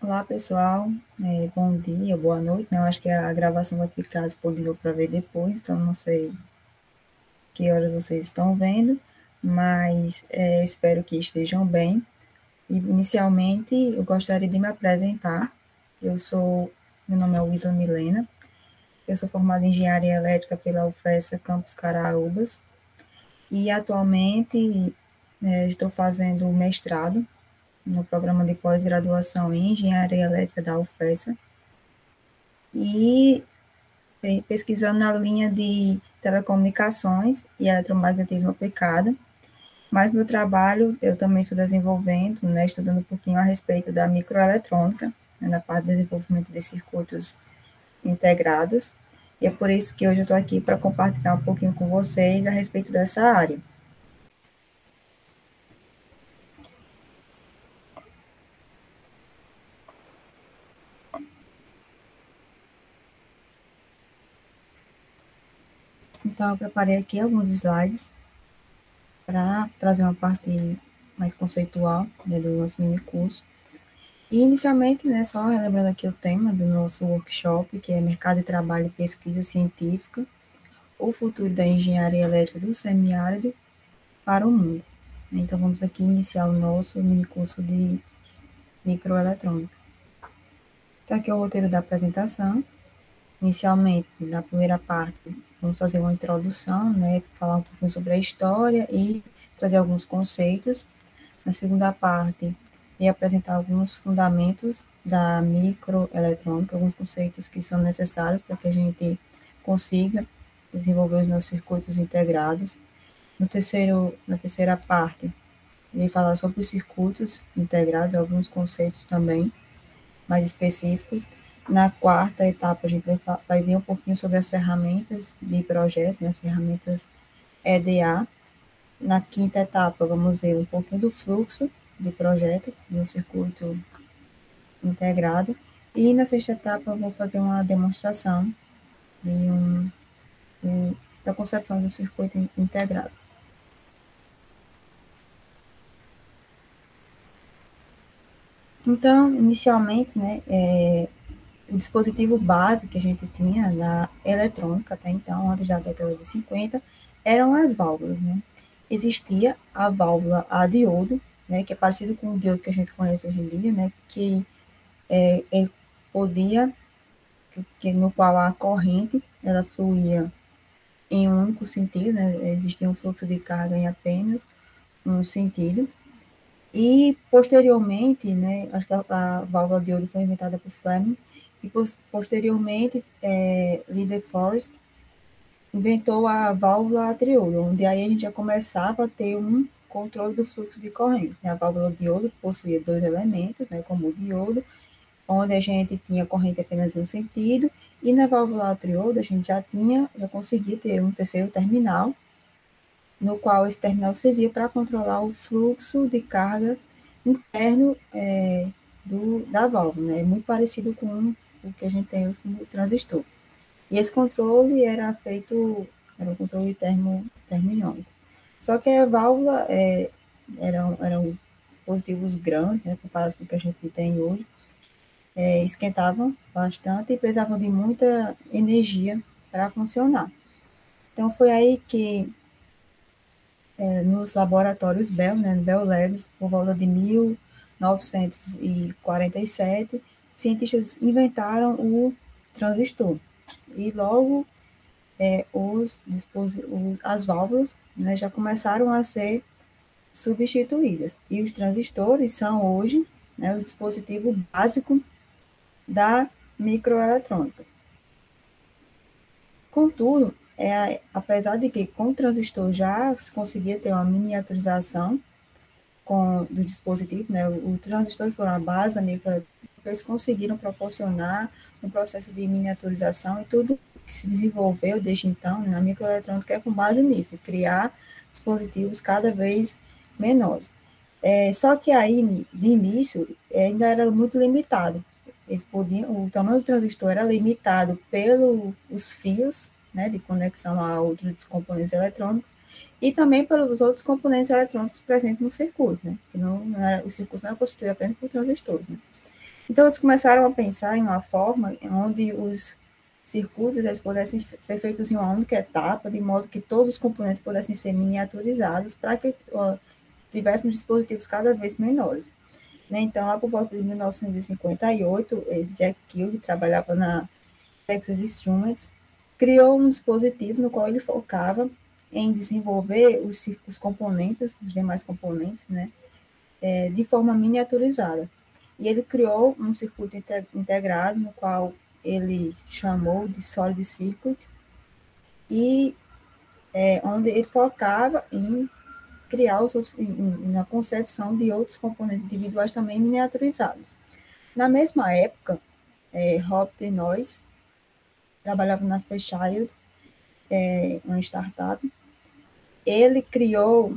Olá, pessoal. Bom dia, boa noite, né? Eu acho que a gravação vai ficar disponível para ver depois, então não sei que horas vocês estão vendo, mas espero que estejam bem. E, inicialmente, eu gostaria de me apresentar. Meu nome é Wisa Milena, eu sou formada em Engenharia Elétrica pela UFESA Campus Caraúbas e atualmente estou fazendo mestrado no programa de pós-graduação em Engenharia Elétrica da UFESA e pesquisando na linha de telecomunicações e eletromagnetismo aplicado, mas meu trabalho eu também estou desenvolvendo, né, estudando um pouquinho a respeito da microeletrônica, né, na parte de desenvolvimento de circuitos integrados, e é por isso que hoje eu estou aqui para compartilhar um pouquinho com vocês a respeito dessa área. Então, eu preparei aqui alguns slides para trazer uma parte mais conceitual, né, do nosso mini curso. E, inicialmente, né, só relembrando aqui o tema do nosso workshop, que é Mercado de Trabalho e Pesquisa Científica, o futuro da engenharia elétrica do semiárido para o mundo. Então, vamos aqui iniciar o nosso mini curso de microeletrônica. Então, aqui é o roteiro da apresentação. Inicialmente, na primeira parte, vamos fazer uma introdução, né, falar um pouquinho sobre a história e trazer alguns conceitos. Na segunda parte, e apresentar alguns fundamentos da microeletrônica, alguns conceitos que são necessários para que a gente consiga desenvolver os nossos circuitos integrados. Na terceira parte, ele falar sobre os circuitos integrados, alguns conceitos também mais específicos. Na quarta etapa, a gente vai ver um pouquinho sobre as ferramentas de projeto, né, as ferramentas EDA. Na quinta etapa, vamos ver um pouquinho do fluxo de projeto de um circuito integrado. E na sexta etapa, eu vou fazer uma demonstração de da concepção do circuito integrado. Então, inicialmente, né, o dispositivo base que a gente tinha na eletrônica, até então, antes da década de 50, eram as válvulas, né? Existia a válvula a diodo, né, que é parecido com o diodo que a gente conhece hoje em dia, né, que ele podia, no qual a corrente ela fluía em um único sentido, né, existia um fluxo de carga em apenas um sentido. E posteriormente, né, acho que a válvula de ouro foi inventada por Fleming, e posteriormente Leader Forest inventou a válvula a triodo, onde aí a gente já começava a ter um controle do fluxo de corrente. A válvula de ouro possuía dois elementos, né, como o diodo, onde a gente tinha corrente apenas em um sentido, e na válvula a triodo a gente já conseguia ter um terceiro terminal, no qual esse terminal servia para controlar o fluxo de carga interno da válvula, né? Muito parecido com o que a gente tem como transistor. E esse controle era um controle termodinámico. Só que a válvula eram positivos grandes, né, comparados com o que a gente tem hoje, esquentavam bastante e precisavam de muita energia para funcionar. Então foi aí que nos laboratórios Bell, né, Bell Labs, por volta de 1947, cientistas inventaram o transistor. E logo as válvulas, né, já começaram a ser substituídas. E os transistores são hoje, né, o dispositivo básico da microeletrônica. Contudo, apesar de que com o transistor já se conseguia ter uma miniaturização do dispositivo, né, o transistor foi a base da microeletrônica, eles conseguiram proporcionar um processo de miniaturização e tudo que se desenvolveu desde então, né, na microeletrônica é com base nisso, criar dispositivos cada vez menores. Só que aí, de início, ainda era muito limitado. O tamanho do transistor era limitado pelos fios, né, de conexão a outros componentes eletrônicos, e também pelos outros componentes eletrônicos presentes no circuito, né, que o circuito não era constituído apenas por transistores, né. Então, eles começaram a pensar em uma forma onde os circuitos eles pudessem ser feitos em uma única etapa, de modo que todos os componentes pudessem ser miniaturizados para que tivéssemos dispositivos cada vez menores. Né? Então, lá por volta de 1958, Jack Kilby trabalhava na Texas Instruments, criou um dispositivo no qual ele focava em desenvolver os componentes, os demais componentes, né, de forma miniaturizada. E ele criou um circuito integrado, no qual ele chamou de Solid Circuit, e onde ele focava em criar na concepção de outros componentes individuais também miniaturizados. Na mesma época, Rob Denoise trabalhava na Fairchild, uma startup. Ele criou,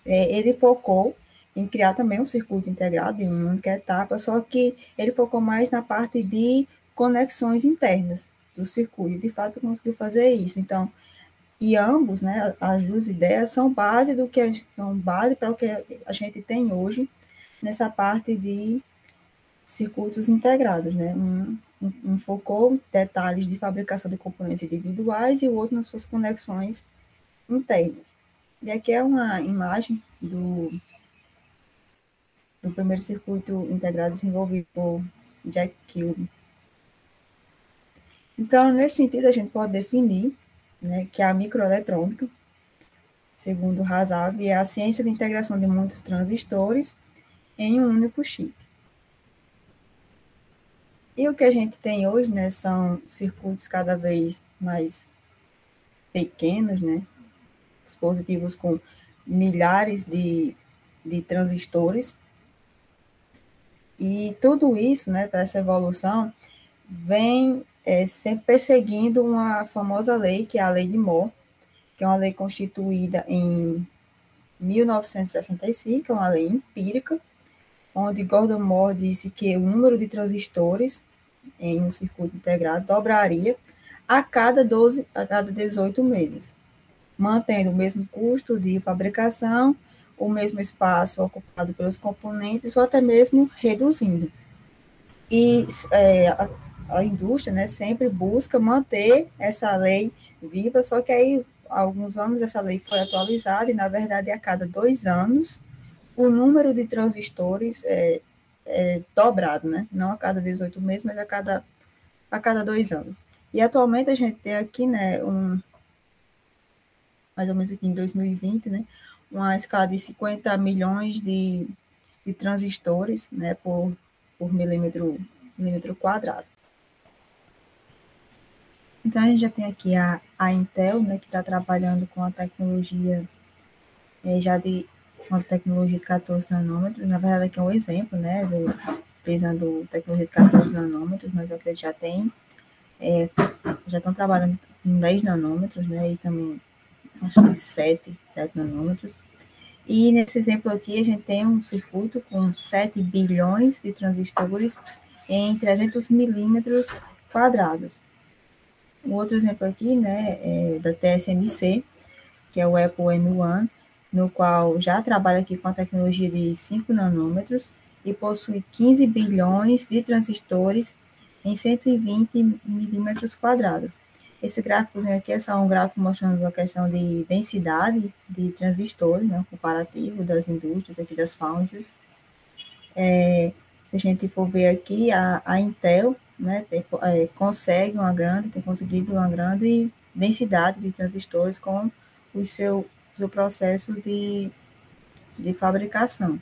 ele focou em criar também um circuito integrado em uma única etapa, só que ele focou mais na parte de conexões internas do circuito. De fato, conseguiu fazer isso. Então, e ambos, né, as duas ideias são base para o que a gente tem hoje nessa parte de circuitos integrados, né? Um focou detalhes de fabricação de componentes individuais e o outro nas suas conexões internas. E aqui é uma imagem do primeiro circuito integrado desenvolvido por Jack Kilby. Então, nesse sentido, a gente pode definir, né, que a microeletrônica, segundo Hasav, é a ciência de integração de muitos transistores em um único chip. E o que a gente tem hoje, né, são circuitos cada vez mais pequenos, né, dispositivos com milhares de transistores. E tudo isso, né, essa evolução, vem sempre perseguindo uma famosa lei, que é a Lei de Moore, que é uma lei constituída em 1965, é uma lei empírica, onde Gordon Moore disse que o número de transistores em um circuito integrado dobraria a cada 18 meses, mantendo o mesmo custo de fabricação, o mesmo espaço ocupado pelos componentes, ou até mesmo reduzindo. E a indústria, né, sempre busca manter essa lei viva, só que aí, há alguns anos, essa lei foi atualizada e, na verdade, a cada 2 anos, o número de transistores é dobrado, né? Não a cada 18 meses, mas a cada 2 anos. E atualmente a gente tem aqui, né, mais ou menos aqui em 2020, né, uma escala de 50 milhões de transistores, né, por milímetro quadrado. Então, a gente já tem aqui a Intel, né, que está trabalhando com a tecnologia já de uma tecnologia de 14 nanômetros. Na verdade, aqui é um exemplo, né, utilizando tecnologia de 14 nanômetros, mas eu acredito que já estão trabalhando com 10 nanômetros, né, e também acho que 7 nanômetros. E nesse exemplo aqui, a gente tem um circuito com 7 bilhões de transistores em 300 milímetros quadrados. O outro exemplo aqui, né, é da TSMC, que é o Apple M1, no qual já trabalha aqui com a tecnologia de 5 nanômetros e possui 15 bilhões de transistores em 120 milímetros quadrados. Esse gráfico aqui é só um gráfico mostrando a questão de densidade de transistores, né, comparativo das indústrias, aqui das foundries. Se a gente for ver aqui, a Intel, né, tem conseguido uma grande densidade de transistores com o seu processo de fabricação.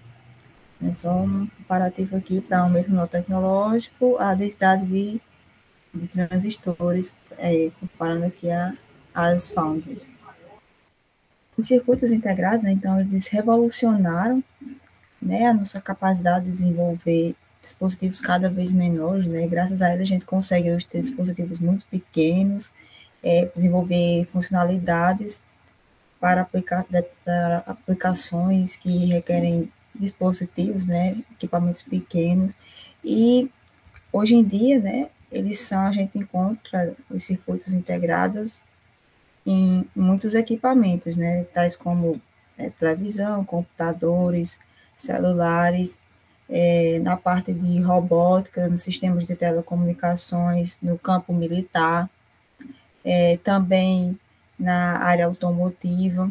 É só um comparativo aqui para o mesmo nó tecnológico, a densidade de transistores, comparando aqui as foundries. Os circuitos integrados, né, então, eles revolucionaram, né, a nossa capacidade de desenvolver dispositivos cada vez menores, né, graças a ele a gente consegue hoje ter dispositivos muito pequenos, desenvolver funcionalidades para aplicações que requerem dispositivos, né, equipamentos pequenos, e hoje em dia, né, a gente encontra os circuitos integrados em muitos equipamentos, né, tais como televisão, computadores, celulares, na parte de robótica, nos sistemas de telecomunicações, no campo militar, também na área automotiva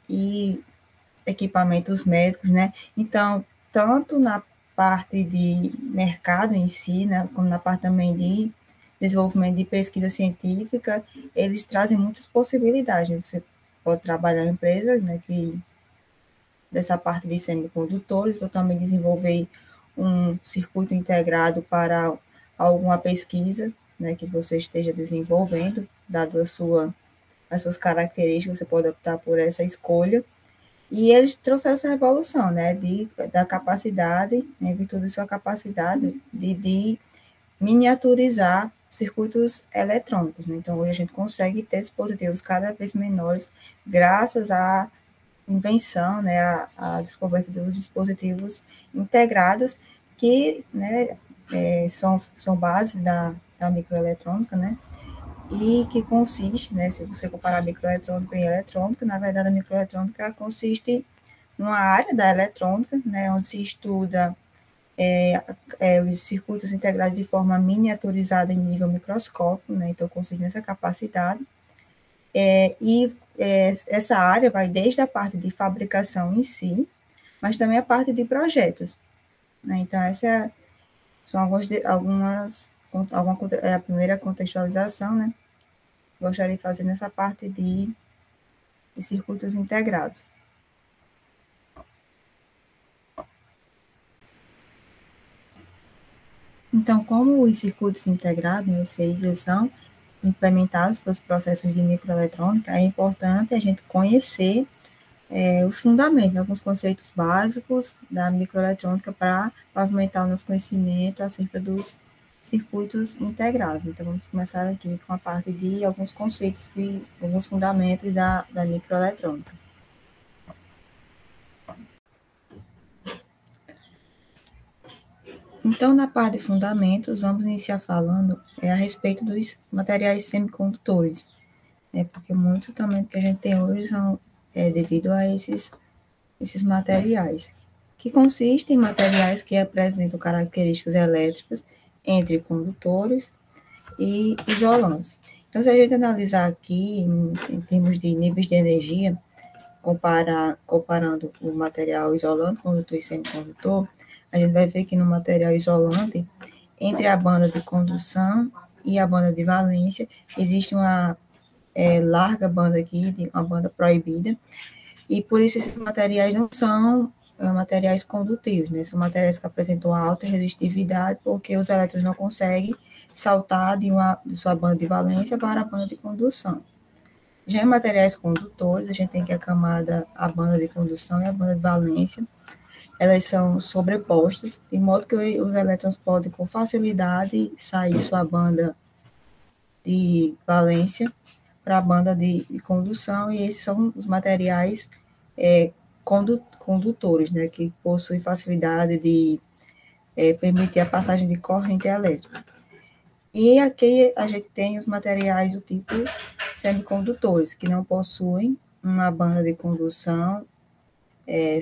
e equipamentos médicos, né? Então, tanto na parte de mercado em si, né, como na parte também de desenvolvimento de pesquisa científica, eles trazem muitas possibilidades. Você pode trabalhar em empresas, né, que dessa parte de semicondutores, ou também desenvolver um circuito integrado para alguma pesquisa, né, que você esteja desenvolvendo, dado as suas características, você pode optar por essa escolha. E eles trouxeram essa revolução, né, da capacidade, né, em virtude de sua capacidade de miniaturizar circuitos eletrônicos. Né? Então, hoje a gente consegue ter dispositivos cada vez menores, graças à invenção, né, à descoberta dos dispositivos integrados, que, né, são bases da microeletrônica, né, e que consiste, né, se você comparar microeletrônica e eletrônica, na verdade a microeletrônica consiste numa área da eletrônica, né, onde se estuda os circuitos integrados de forma miniaturizada em nível microscópico, né, então consiste nessa capacidade, essa área vai desde a parte de fabricação em si, mas também a parte de projetos, né, então são a primeira contextualização, né, gostaria de fazer nessa parte de circuitos integrados. Então, como os circuitos integrados, né, os CIs, são implementados pelos processos de microeletrônica, é importante a gente conhecer os fundamentos, alguns conceitos básicos da microeletrônica para pavimentar o nosso conhecimento acerca dos circuitos integrados. Então, vamos começar aqui com a parte de alguns conceitos, de alguns fundamentos da microeletrônica. Então, na parte de fundamentos, vamos iniciar falando a respeito dos materiais semicondutores, né, porque muito também do que a gente tem hoje são devido a esses materiais, que consistem em materiais que apresentam características elétricas entre condutores e isolantes. Então, se a gente analisar aqui em termos de níveis de energia, comparando o material isolante, condutor e semicondutor, a gente vai ver que no material isolante, entre a banda de condução e a banda de valência, existe uma larga banda aqui, uma banda proibida, e por isso esses materiais não são materiais condutivos, né? São materiais que apresentam alta resistividade, porque os elétrons não conseguem saltar de sua banda de valência para a banda de condução. Já em materiais condutores, a gente tem que a banda de condução e a banda de valência, elas são sobrepostas, de modo que os elétrons podem com facilidade sair sua banda de valência para a banda de condução, e esses são os materiais condutores, né, que possuem facilidade de permitir a passagem de corrente elétrica. E aqui a gente tem os materiais do tipo semicondutores, que não possuem uma banda de condução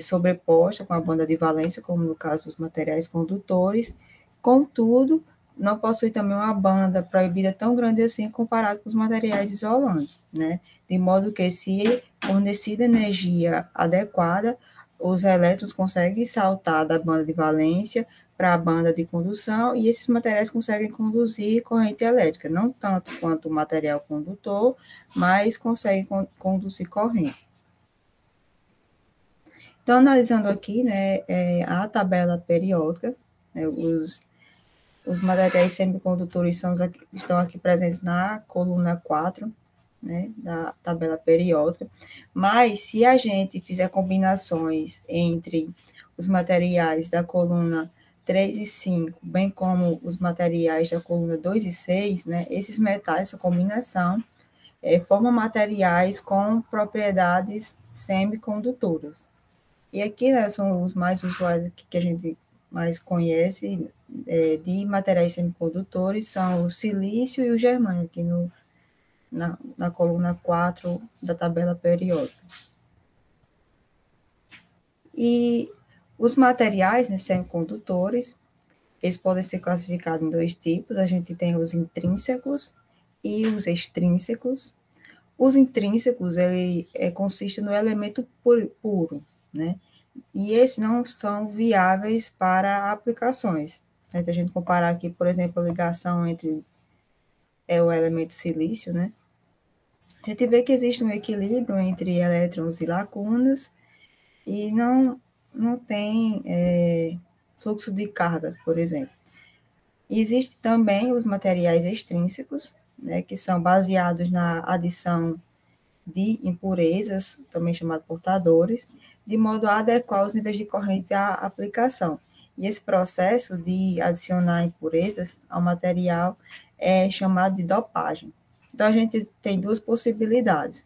sobreposta com a banda de valência, como no caso dos materiais condutores, contudo, não possui também uma banda proibida tão grande assim comparado com os materiais isolantes, né? De modo que, se fornecida energia adequada, os elétrons conseguem saltar da banda de valência para a banda de condução, e esses materiais conseguem conduzir corrente elétrica, não tanto quanto o material condutor, mas conseguem conduzir corrente. Então, analisando aqui, né, a tabela periódica, né, os materiais semicondutores estão aqui presentes na coluna 4, né, da tabela periódica, mas se a gente fizer combinações entre os materiais da coluna 3 e 5, bem como os materiais da coluna 2 e 6, né, esses metais, essa combinação, formam materiais com propriedades semicondutoras. E aqui, né, são os mais usuais que a gente mais conhece de materiais semicondutores, são o silício e o germânio, aqui na coluna 4 da tabela periódica. E Os materiais, né, semicondutores, eles podem ser classificados em dois tipos. A gente tem os intrínsecos e os extrínsecos. Os intrínsecos, ele consiste no elemento puro, né? E esses não são viáveis para aplicações. Se a gente comparar aqui, por exemplo, a ligação entre o elemento silício, né? A gente vê que existe um equilíbrio entre elétrons e lacunas e não tem fluxo de cargas, por exemplo. Existem também os materiais extrínsecos, né, que são baseados na adição de impurezas, também chamados portadores, de modo a adequar os níveis de corrente à aplicação. E esse processo de adicionar impurezas ao material é chamado de dopagem. Então, a gente tem duas possibilidades.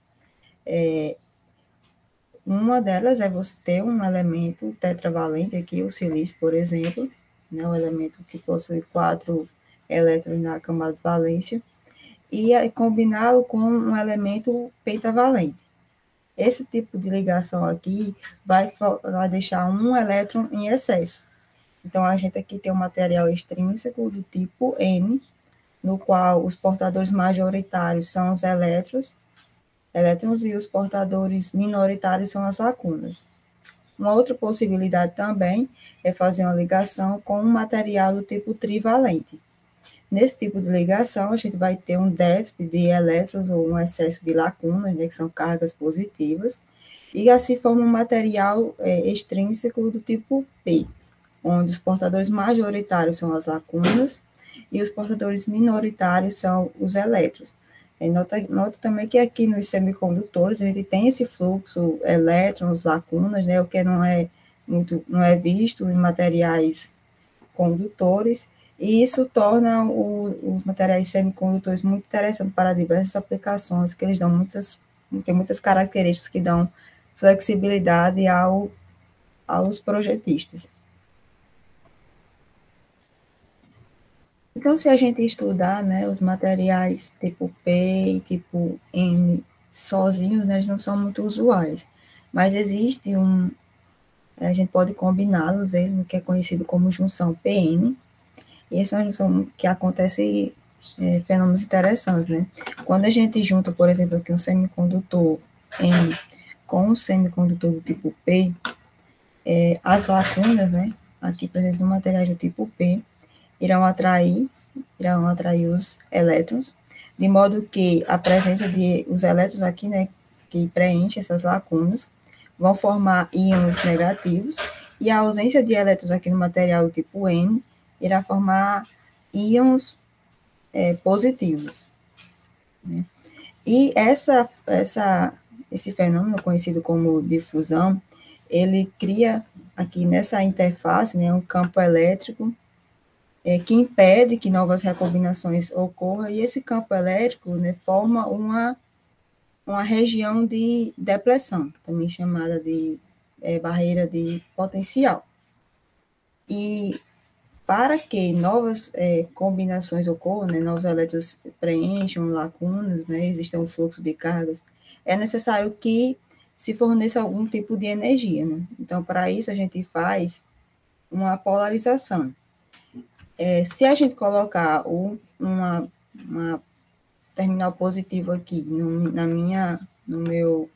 Uma delas é você ter um elemento tetravalente, aqui o silício, por exemplo, né, um elemento que possui 4 elétrons na camada de valência, e combiná-lo com um elemento pentavalente. Esse tipo de ligação aqui vai deixar um elétron em excesso. Então, a gente aqui tem um material extrínseco do tipo N, no qual os portadores majoritários são os elétrons e os portadores minoritários são as lacunas. Uma outra possibilidade também é fazer uma ligação com um material do tipo trivalente. Nesse tipo de ligação, a gente vai ter um déficit de elétrons ou um excesso de lacunas, né, que são cargas positivas, e assim forma um material extrínseco do tipo P, onde os portadores majoritários são as lacunas e os portadores minoritários são os elétrons. Nota também que aqui nos semicondutores a gente tem esse fluxo elétrons, lacunas, né, o que não é visto em materiais condutores, e isso torna os materiais semicondutores muito interessantes para diversas aplicações, que eles têm muitas características que dão flexibilidade aos projetistas. Então, se a gente estudar, né, os materiais tipo P e tipo N sozinhos, né, eles não são muito usuais, mas existe a gente pode combiná-los, no que é conhecido como junção PN, e essa é uma junção que acontece fenômenos interessantes, né? Quando a gente junta, por exemplo, aqui um semicondutor N com um semicondutor do tipo P, as lacunas, né, aqui presentes no material do tipo P, irão atrair os elétrons, de modo que a presença de os elétrons aqui, né, que preenchem essas lacunas, vão formar íons negativos, e a ausência de elétrons aqui no material do tipo N irá formar íons positivos. Né? E esse fenômeno, conhecido como difusão, ele cria aqui nessa interface, né, um campo elétrico que impede que novas recombinações ocorram, e esse campo elétrico, né, forma uma região de depressão, também chamada de barreira de potencial. E para que novas combinações ocorram, né, novos elétrons preencham lacunas, né, exista um fluxo de cargas, é necessário que se forneça algum tipo de energia. Né? Então, para isso, a gente faz uma polarização. Se a gente colocar uma terminal positivo aqui no meu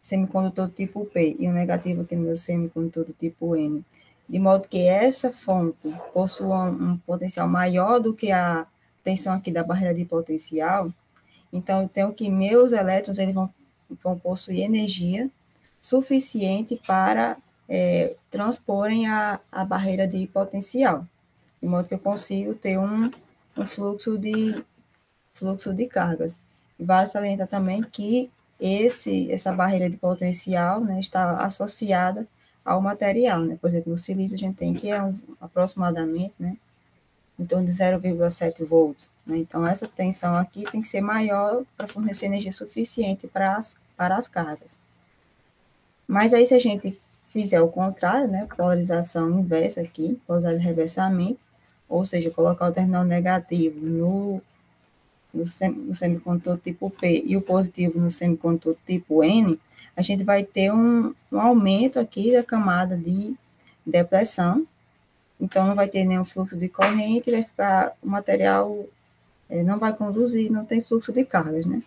semicondutor do tipo P e um negativo aqui no meu semicondutor do tipo N, de modo que essa fonte possua um potencial maior do que a tensão aqui da barreira de potencial, então eu tenho que meus elétrons eles vão possuir energia suficiente para transporem a barreira de potencial, de modo que eu consigo ter um fluxo de cargas. E vale salientar também que essa barreira de potencial, né, está associada ao material, né? Por exemplo, no silício a gente tem que aproximadamente, né, em torno de 0,7 volts, né? Então, essa tensão aqui tem que ser maior para fornecer energia suficiente para as cargas. Mas aí, se a gente fizer o contrário, né, polarização inversa aqui, polaridade de reversamento, ou seja, colocar o terminal negativo no no semicondutor tipo P e o positivo no semicondutor tipo N, a gente vai ter um aumento aqui da camada de depressão, então não vai ter nenhum fluxo de corrente, vai ficar, o material não vai conduzir, não tem fluxo de cargas, né?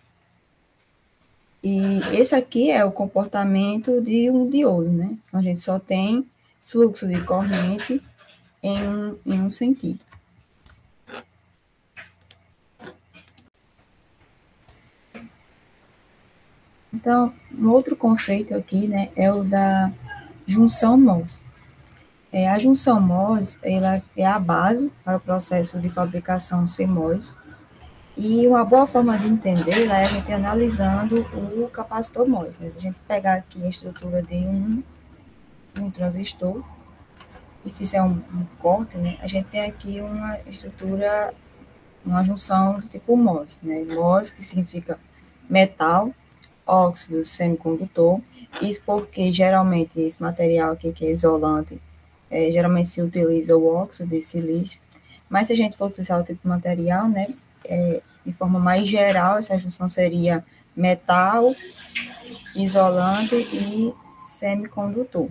E esse aqui é o comportamento de um diodo, né? Então, a gente só tem fluxo de corrente em um sentido. Então, um outro conceito aqui, né, é o da junção MOS. A junção MOS, ela é a base para o processo de fabricação CMOS, e uma boa forma de entender é a gente analisando o capacitor MOS. Né? A gente pegar aqui a estrutura de um transistor e fizer um corte, né? A gente tem aqui uma estrutura, uma junção do tipo MOS. Né? MOS, que significa metal, óxido, semicondutor. Isso porque, geralmente, esse material aqui, que é isolante, geralmente se utiliza o óxido de silício. Mas se a gente for utilizar o tipo de material, né, de forma mais geral, essa junção seria metal, isolante e semicondutor.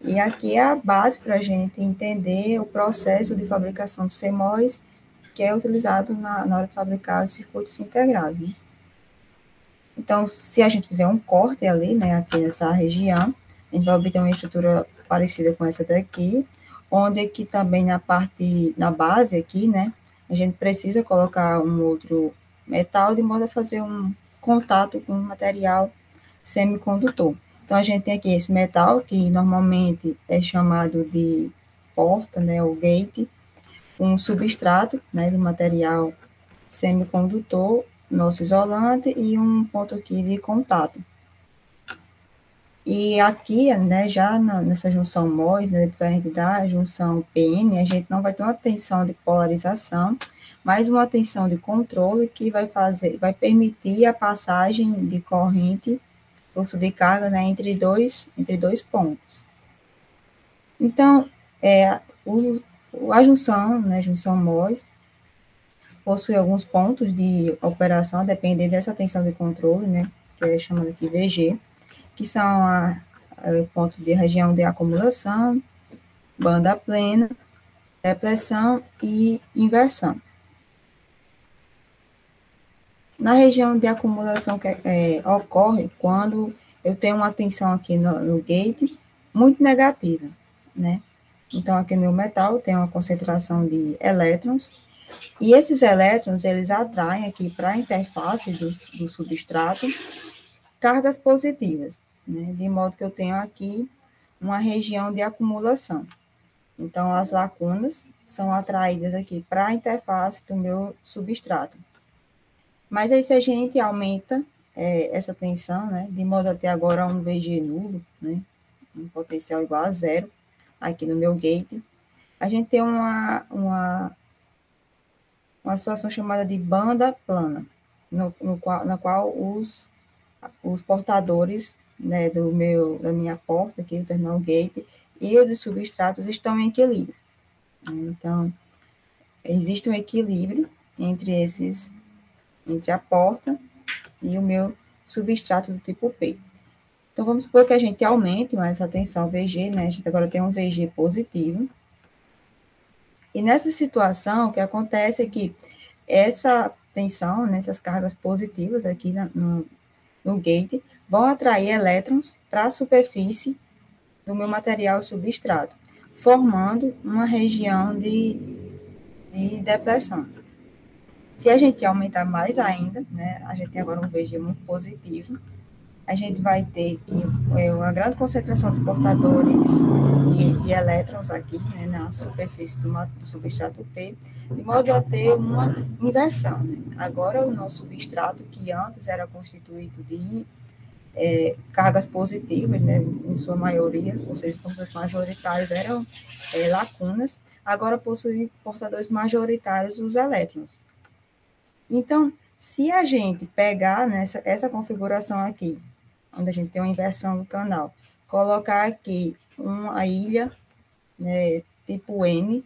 E aqui é a base para a gente entender o processo de fabricação do CMOS, que é utilizado na hora de fabricar os circuitos integrados. Né? Então, se a gente fizer um corte ali, né, aqui nessa região, a gente vai obter uma estrutura parecida com essa daqui, onde aqui também na base aqui, né, a gente precisa colocar um outro metal de modo a fazer um contato com o material semicondutor. Então, a gente tem aqui esse metal, que normalmente é chamado de porta, né, ou gate, um substrato, né, do material semicondutor, nosso isolante e um ponto aqui de contato. E aqui, né, já nessa junção MOS, né, diferente da junção PN, a gente não vai ter uma tensão de polarização, mas uma tensão de controle que vai permitir a passagem de corrente, fluxo de carga, né, entre dois pontos. Então, a junção, né, junção MOS, possui alguns pontos de operação, a depender dessa tensão de controle, né, que é chamada aqui VG, que são o ponto de região de acumulação, banda plena, depressão e inversão. Na região de acumulação que ocorre quando eu tenho uma tensão aqui no gate muito negativa, né? Então, aqui no meu metal tem uma concentração de elétrons, e esses elétrons, eles atraem aqui para a interface do substrato cargas positivas, né? De modo que eu tenho aqui uma região de acumulação. Então, as lacunas são atraídas aqui para a interface do meu substrato. Mas aí, se a gente aumenta essa tensão, né, de modo a ter agora um VG nulo, né, um potencial igual a zero, aqui no meu gate, a gente tem uma situação chamada de banda plana, na qual os portadores, né, da minha porta aqui, do terminal gate, e os substratos estão em equilíbrio. Então, existe um equilíbrio entre a porta e o meu substrato do tipo P. Então, vamos supor que a gente aumente mais essa tensão VG, né? A gente agora tem um VG positivo. E nessa situação, o que acontece é que essa tensão, né, essas cargas positivas aqui no gate, vão atrair elétrons para a superfície do meu material substrato, formando uma região de depressão. Se a gente aumentar mais ainda, né, a gente tem agora um VG muito positivo, a gente vai ter uma grande concentração de portadores de elétrons aqui, né, na superfície do substrato P, de modo a ter uma inversão. Né? Agora, o nosso substrato, que antes era constituído de cargas positivas, né, em sua maioria, ou seja, os portadores majoritários eram lacunas, agora possui portadores majoritários os elétrons. Então, se a gente pegar essa configuração aqui, onde a gente tem uma inversão do canal, colocar aqui uma ilha, né, tipo N,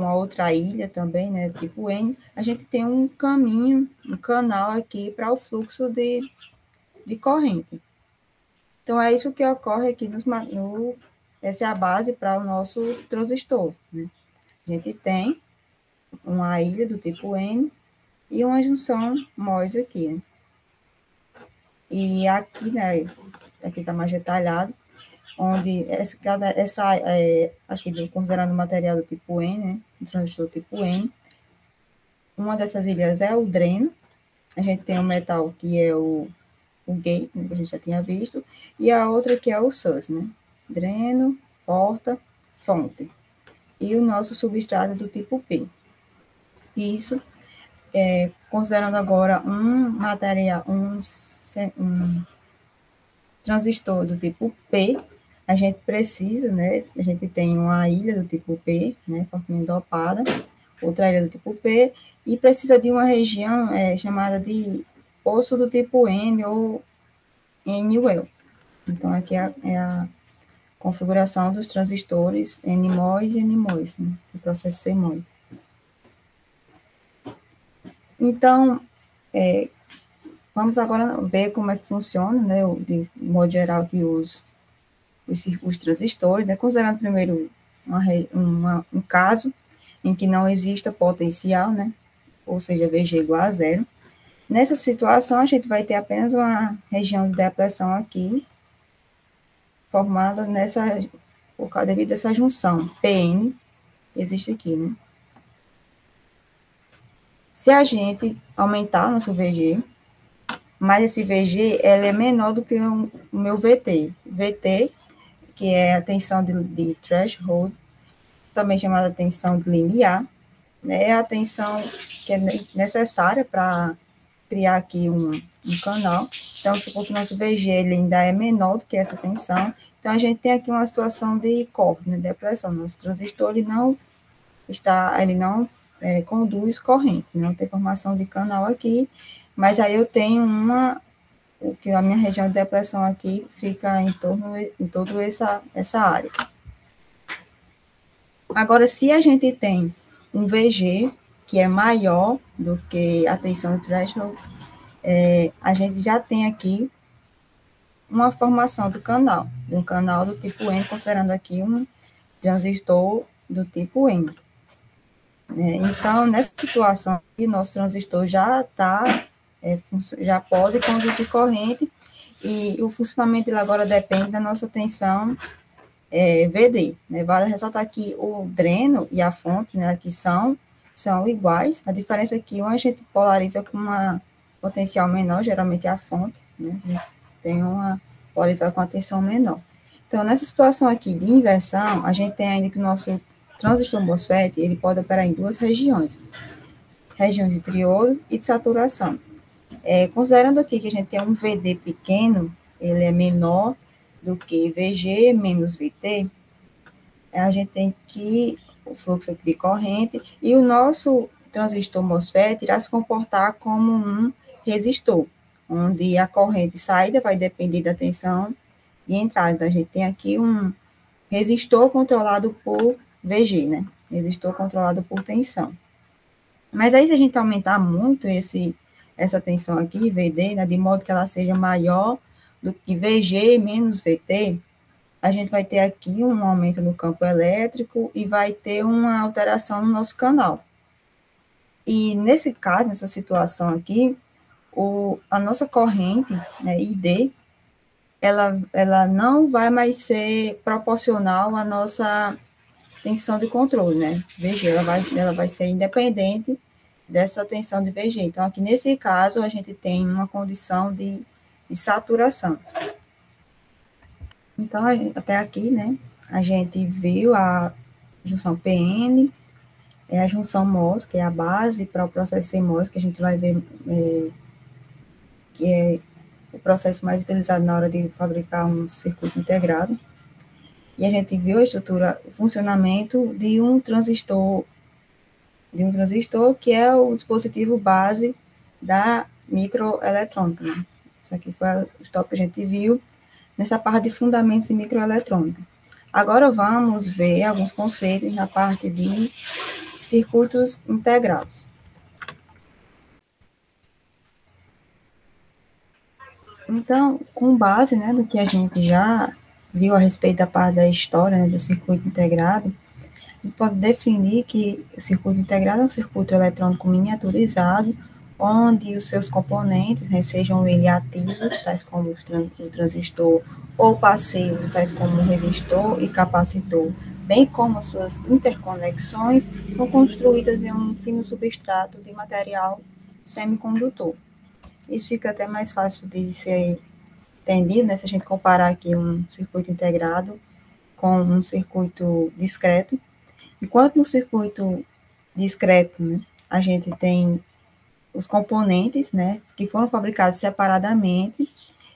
uma outra ilha também, né, tipo N, a gente tem um caminho, um canal aqui para o fluxo de corrente. Então, é isso que ocorre aqui essa é a base para o nosso transistor, né? A gente tem uma ilha do tipo N e uma junção MOS aqui, né? E aqui, né, aqui está mais detalhado, onde aqui considerando o material do tipo N, né, o transistor tipo N, uma dessas ilhas é o dreno, a gente tem o metal que é o gate, né, que a gente já tinha visto, e a outra que é o source, né, dreno, porta, fonte, e o nosso substrato do tipo P. Isso, considerando agora um material, um transistor do tipo P, a gente precisa, né, a gente tem uma ilha do tipo P, né, fortemente dopada, outra ilha do tipo P, e precisa de uma região chamada de osso do tipo N ou N-well. Então, aqui é a configuração dos transistores NMOS e NMOS, né, do processo CMOS. Então, vamos agora ver como é que funciona, né, de modo geral, que os transistores, né, considerando primeiro um caso em que não exista potencial, né, ou seja, VG igual a zero. Nessa situação, a gente vai ter apenas uma região de depressão aqui, formada devido a essa junção PN que existe aqui, né. Se a gente aumentar o nosso VG, mas esse VG ele é menor do que o meu VT. VT, que é a tensão de threshold, também chamada tensão de limiar, né, é a tensão que é necessária para criar aqui um canal. Então, supor que o nosso VG ele ainda é menor do que essa tensão, então a gente tem aqui uma situação de corte, né, depressão. Nosso transistor ele não conduz corrente, não tem formação de canal aqui, mas aí eu tenho que a minha região de depressão aqui fica em toda essa área. Agora, se a gente tem um VG que é maior do que a tensão threshold, a gente já tem aqui uma formação do canal, de um canal do tipo N, considerando aqui um transistor do tipo N. Então, nessa situação aqui, nosso transistor já pode conduzir corrente, e o funcionamento dele agora depende da nossa tensão VD. Né? Vale ressaltar que o dreno e a fonte, né, aqui são iguais, a diferença é que uma a gente polariza com uma potencial menor, geralmente é a fonte, né? Tem uma polarizada com a tensão menor. Então, nessa situação aqui de inversão, a gente tem ainda que o nosso transistor MOSFET, ele pode operar em duas regiões, região de triode e de saturação. Considerando aqui que a gente tem um VD pequeno, ele é menor do que VG menos VT, a gente tem que o fluxo de corrente, e o nosso transistor MOSFET irá se comportar como um resistor, onde a corrente saída vai depender da tensão de entrada. Então, a gente tem aqui um resistor controlado por VG, né? Resistor controlado por tensão. Mas aí, se a gente aumentar muito essa tensão aqui, VD, né, de modo que ela seja maior do que VG menos VT, a gente vai ter aqui um aumento no campo elétrico e vai ter uma alteração no nosso canal. E nesse caso, nessa situação aqui, a nossa corrente, né, ID, ela não vai mais ser proporcional à nossa tensão de controle, né? VG, ela vai ser independente dessa tensão de VG. Então, aqui nesse caso, a gente tem uma condição de saturação. Então, até aqui, né, a gente viu a junção PN, a junção MOS, que é a base para o processo CMOS, que a gente vai ver que é o processo mais utilizado na hora de fabricar um circuito integrado. E a gente viu a estrutura, o funcionamento de um transistor que é o dispositivo base da microeletrônica. Né? Isso aqui foi o tópico que a gente viu nessa parte de fundamentos de microeletrônica. Agora vamos ver alguns conceitos na parte de circuitos integrados. Então, com base, né, no que a gente já viu a respeito da parte da história, né, do circuito integrado, a gente pode definir que o circuito integrado é um circuito eletrônico miniaturizado, onde os seus componentes, né, sejam ele ativos, tais como o transistor, ou passivos, tais como o resistor e capacitor, bem como as suas interconexões, são construídas em um fino substrato de material semicondutor. Isso fica até mais fácil de ser entendido, né, se a gente comparar aqui um circuito integrado com um circuito discreto. Enquanto no circuito discreto, né, a gente tem os componentes, né, que foram fabricados separadamente,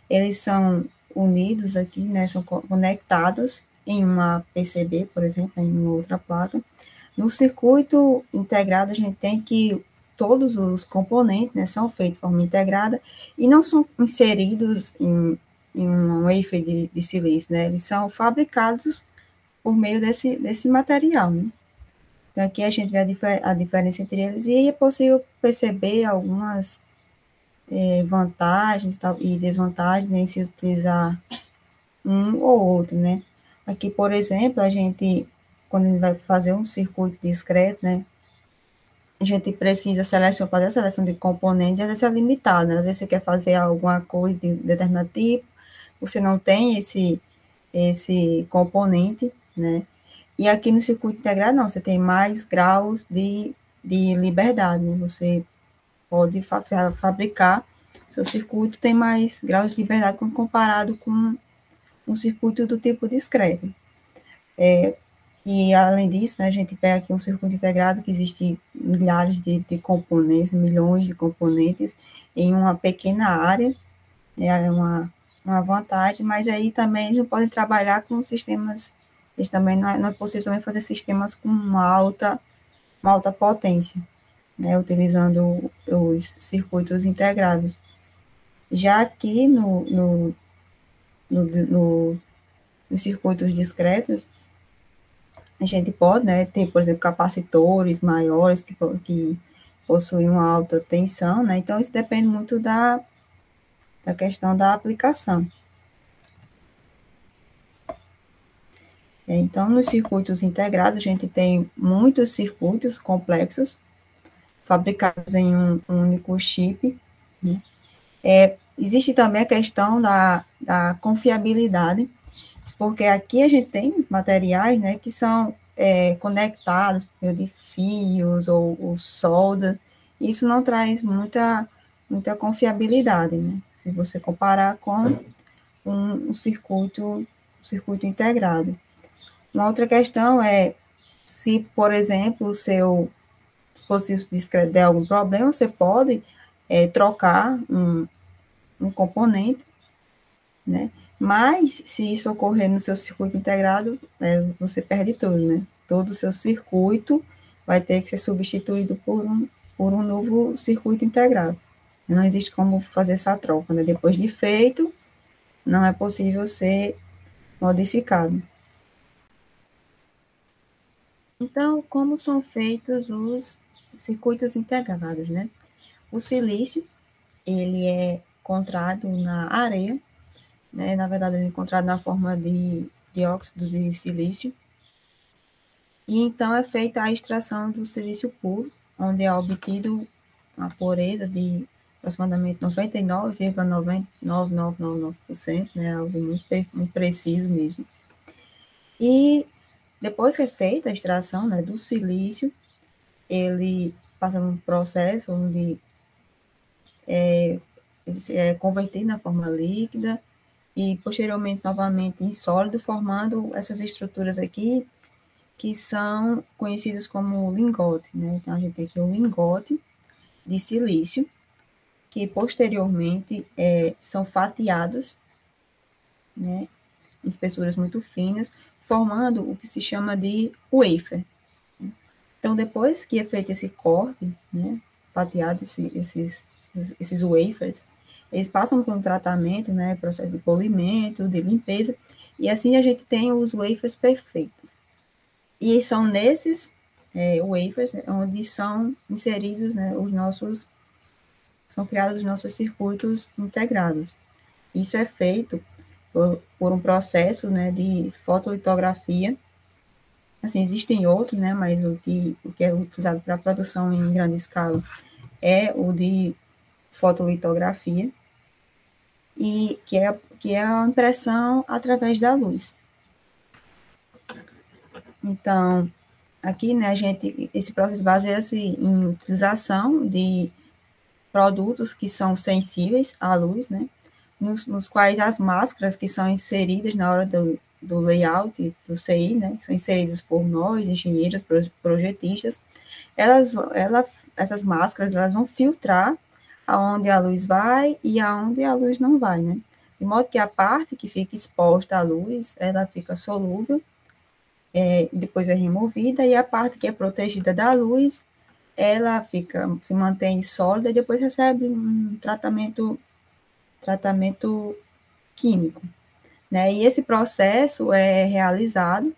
eles são unidos aqui, né, são conectados em uma PCB, por exemplo, em uma outra placa. No circuito integrado, a gente tem que todos os componentes, né, são feitos de forma integrada e não são inseridos em um wafer de silício, né, eles são fabricados por meio desse material, né. Então, aqui a gente vê a diferença entre eles e é possível perceber algumas vantagens e desvantagens em se utilizar um ou outro, né. Aqui, por exemplo, quando a gente vai fazer um circuito discreto, né, a gente precisa fazer a seleção de componentes, às vezes é limitado, né? Às vezes você quer fazer alguma coisa de determinado tipo, você não tem esse componente, né? E aqui no circuito integrado, não, você tem mais graus de liberdade, né? Você pode fabricar, seu circuito tem mais graus de liberdade quando comparado com um circuito do tipo discreto. E, além disso, né, a gente pega aqui um circuito integrado que existe milhares de componentes, milhões de componentes em uma pequena área, né, é uma vantagem, mas aí também eles não podem trabalhar com sistemas, eles também não é possível também fazer sistemas com uma alta potência, né, utilizando os circuitos integrados. Já aqui nos circuitos discretos, a gente pode, né, ter, por exemplo, capacitores maiores que possuem uma alta tensão, né, então isso depende muito da questão da aplicação. Então, nos circuitos integrados, a gente tem muitos circuitos complexos, fabricados em um único chip, né. Existe também a questão da confiabilidade, porque aqui a gente tem materiais, né, que são conectados por meio de fios ou solda, e isso não traz muita confiabilidade, né, se você comparar com um circuito integrado. Uma outra questão é, se, por exemplo, o seu dispositivo discreto der algum problema, você pode trocar um componente, né? Mas, se isso ocorrer no seu circuito integrado, você perde tudo, né? Todo o seu circuito vai ter que ser substituído por um novo circuito integrado. Não existe como fazer essa troca, né? Depois de feito, não é possível ser modificado. Então, como são feitos os circuitos integrados, né? O silício, ele é encontrado na areia, né? Na verdade, ele é encontrado na forma de dióxido de silício. E então é feita a extração do silício puro, onde é obtido a pureza de aproximadamente 99,99999%, né? Algo muito preciso mesmo. E depois que é feita a extração, né, do silício, ele passa num processo onde é convertido na forma líquida e posteriormente novamente em sólido, formando essas estruturas aqui que são conhecidas como lingote, né? Então a gente tem aqui um lingote de silício que posteriormente são fatiados, né, em espessuras muito finas, formando o que se chama de wafer. Então, depois que é feito esse corte, né, fatiado esses wafers, eles passam por um tratamento, né, processo de polimento, de limpeza, e assim a gente tem os wafers perfeitos. E são nesses wafers, né, onde são inseridos, né, são criados os nossos circuitos integrados. Isso é feito por um processo, né, de fotolitografia. Assim, existem outros, né, mas o que é utilizado para produção em grande escala é o de fotolitografia, e que é a impressão através da luz. Então, aqui, né, esse processo baseia-se em utilização de produtos que são sensíveis à luz, né, nos quais as máscaras que são inseridas na hora do layout do CI, né, que são inseridas por nós, engenheiros, projetistas, essas máscaras, elas vão filtrar aonde a luz vai e aonde a luz não vai, né? De modo que a parte que fica exposta à luz, ela fica solúvel, depois é removida, e a parte que é protegida da luz, ela se mantém sólida e depois recebe um tratamento químico, né? E esse processo é realizado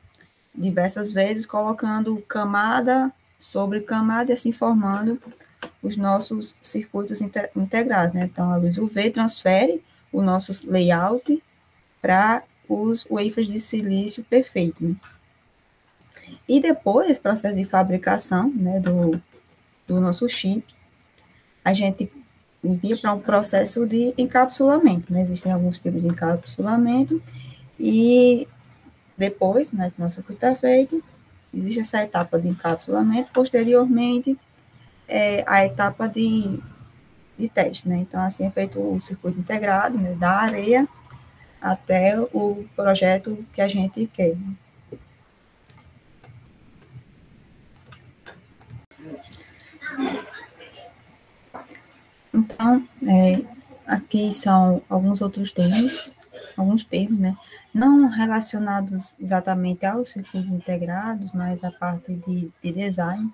diversas vezes, colocando camada sobre camada e assim formando os nossos circuitos integrados, né? Então, a luz UV transfere o nosso layout para os wafers de silício perfeito, né? E depois, esse processo de fabricação, né, do nosso chip, a gente envia para um processo de encapsulamento, né? Existem alguns tipos de encapsulamento e depois, né, que nosso circuito está feito, existe essa etapa de encapsulamento, posteriormente, a etapa de teste, né? Então, assim, é feito o circuito integrado, né, da areia até o projeto que a gente quer. Então, aqui são alguns termos, né, não relacionados exatamente aos circuitos integrados, mas a parte de design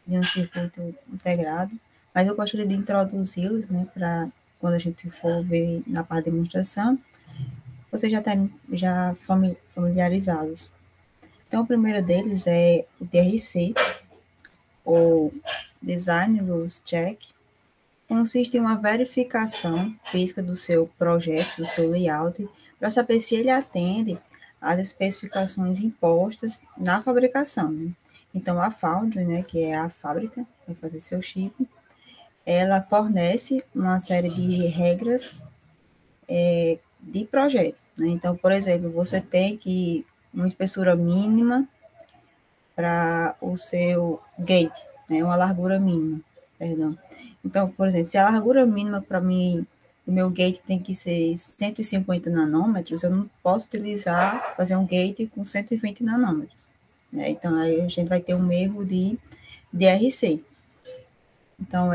de um circuito integrado, mas eu gostaria de introduzi-los, né, para quando a gente for ver na parte de demonstração, vocês já estarem familiarizados. Então, o primeiro deles é o DRC, ou Design Rules Check, consiste em uma verificação física do seu projeto, do seu layout, para saber se ele atende às especificações impostas na fabricação, né? Então, a Foundry, né, que é a fábrica, vai fazer seu chip, ela fornece uma série de regras de projeto, né? Então, por exemplo, você tem que uma espessura mínima para o seu gate, né? Uma largura mínima, perdão. Então, por exemplo, se a largura mínima para mim, o meu gate tem que ser 150 nanômetros, eu não posso fazer um gate com 120 nanômetros, né? Então, aí a gente vai ter um erro de DRC. Então,